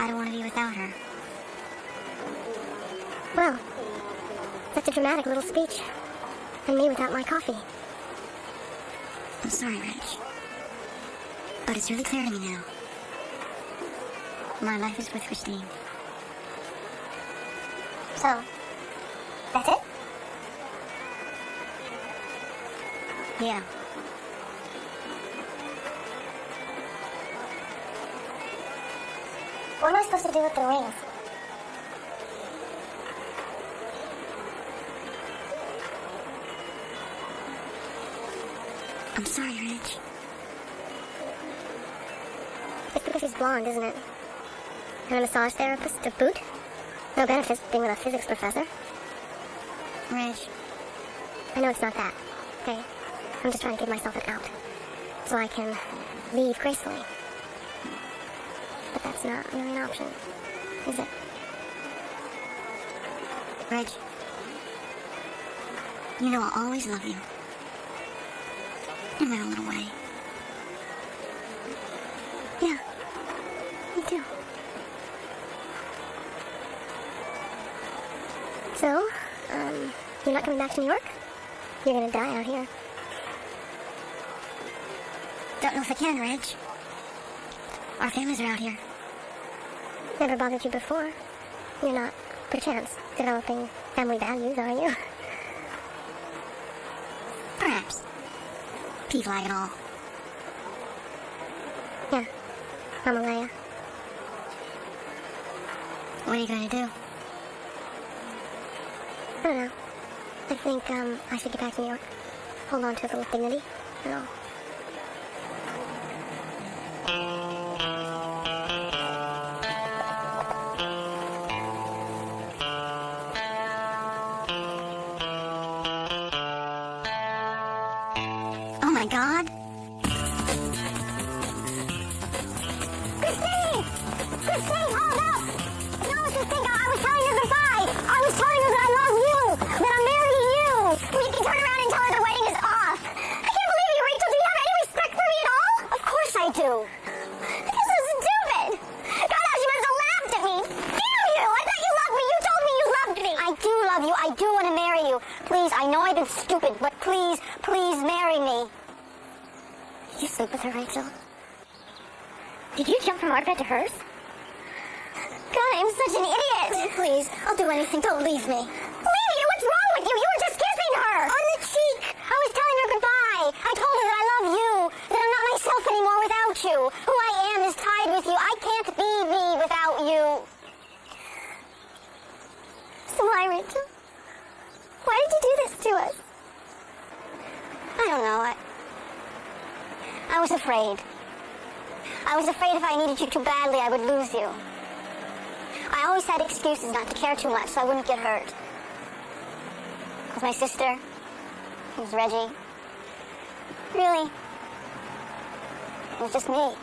I don't want to be without her. Well, such a dramatic little speech. And me without my coffee. I'm sorry, Reg. But it's really clear to me now. My life is with Christine. So, that's it? Yeah. What am I supposed to do with the rings? I'm sorry, Reg. It's because he's blonde, isn't it? And a massage therapist to boot? No benefits being with a physics professor. Reg. I know it's not that, okay? I'm just trying to give myself an out. So I can leave gracefully. But that's not really an option, is it? Reg. You know I'll always love you. In my own little way. Yeah, me too. So, you're not coming back to New York? You're gonna die out here. Don't know if I can, Reg. Our families are out here. Never bothered you before. You're not, perchance, developing family values, are you? Perhaps. Pea flag and all. Yeah, I'm Alea. What are you gonna do? I don't know. I think, I should get back to New York. Hold on to a little dignity and all. Oh my God. Christine! Christine, hold up! No, Christine, I was telling her goodbye! I was telling her that I love you! That I'm marrying you! You can turn around and tell her the wedding is off! I can't believe it, Rachel! Do you have any respect for me at all? Of course I do! This is stupid! God, she must have laughed at me! Damn you! I thought you loved me! You told me you loved me! I do love you! I do want to marry you! Please, I know I've been stupid, but please, please marry me! Did you sleep with her, Rachel? Did you jump from our bed to hers? God, I'm such an idiot. Please, I'll do anything. Don't leave me. Leave you? What's wrong with you? You were just kissing her. On the cheek. I was telling her goodbye. I told her that I love you. That I'm not myself anymore without you. Who I am is tied with you. I can't be me without you. So why, Rachel? Why did you do this to us? I don't know. I was afraid. I was afraid if I needed you too badly, I would lose you. I always had excuses not to care too much so I wouldn't get hurt. With my sister, it was Reggie. Really, it was just me.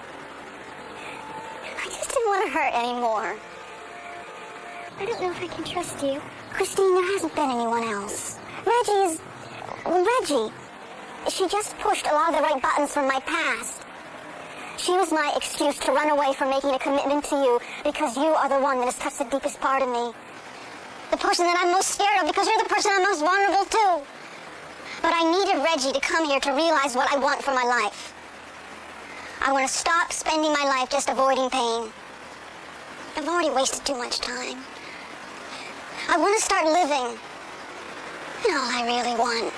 I just didn't want to hurt anymore. I don't know if I can trust you. Christine, there hasn't been anyone else. Reggie. She just pushed a lot of the right buttons from my past. She was my excuse to run away from making a commitment to you because you are the one that has touched the deepest part of me. The person that I'm most scared of because you're the person I'm most vulnerable to. But I needed Reggie to come here to realize what I want for my life. I want to stop spending my life just avoiding pain. I've already wasted too much time. I want to start living. And all I really want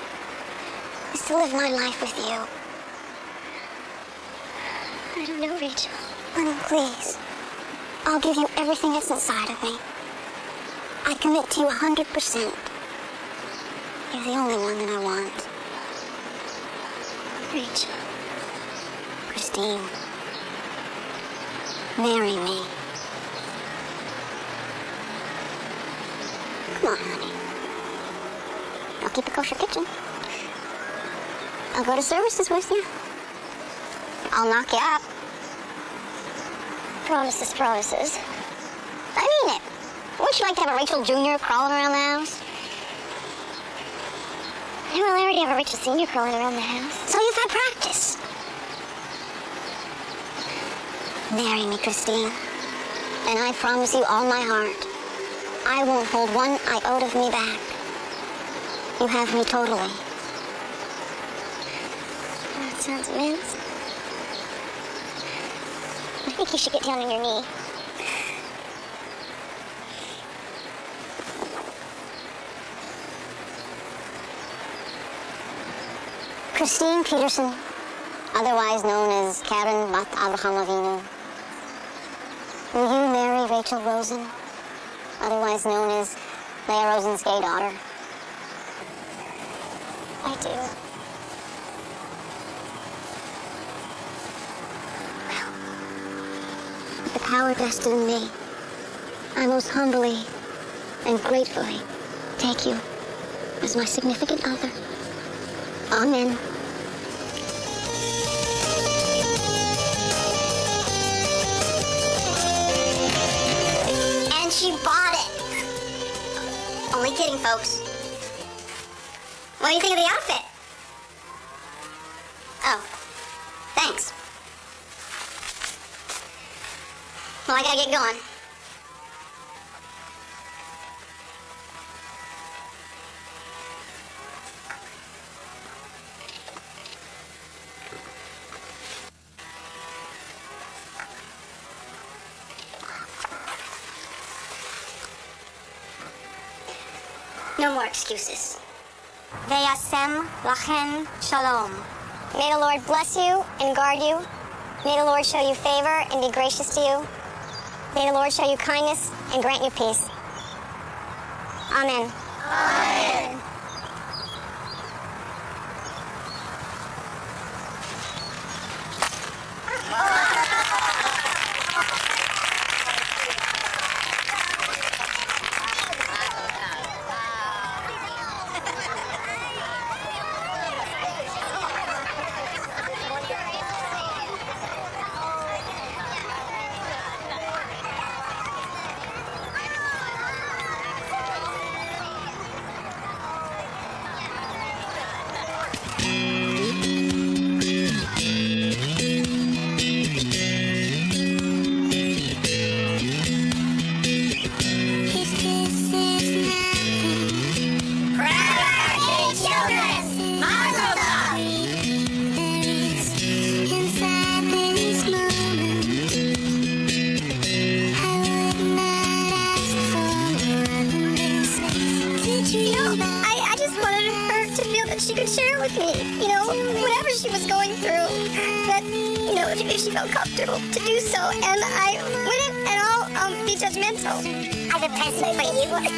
is to live my life with you. I don't know, Rachel. Honey, please. I'll give you everything that's inside of me. I commit to you 100%. You're the only one that I want. Rachel. Christine. Marry me. Come on, honey. I'll keep a kosher kitchen. I'll go to services with you. I'll knock you up. Promises, promises. I mean it. Wouldn't you like to have a Rachel Jr. crawling around the house? Well, I already have a Rachel Sr. crawling around the house. So you've had practice. Marry me, Christine. And I promise you all my heart, I won't hold one iota of me back. You have me totally. That sounds immense. I think you should get down on your knee. Christine Peterson, otherwise known as Karen Bat Abraham Avinu, will you marry me Rachel Rosen, otherwise known as Leah Rosen's gay daughter? I do. With the power vested in me, I most humbly and gratefully take you as my significant other. Amen. And she bought it. Only kidding, folks. What do you think of the outfit? Oh, thanks. Well, I gotta get going. No more excuses. Ve'asem lachem shalom. May the Lord bless you and guard you. May the Lord show you favor and be gracious to you. May the Lord show you kindness and grant you peace. Amen. Amen. I just wanted her to feel that she could share with me, whatever she was going through, that, if she felt comfortable to do so, and I wouldn't at all be judgmental. I have a present for you.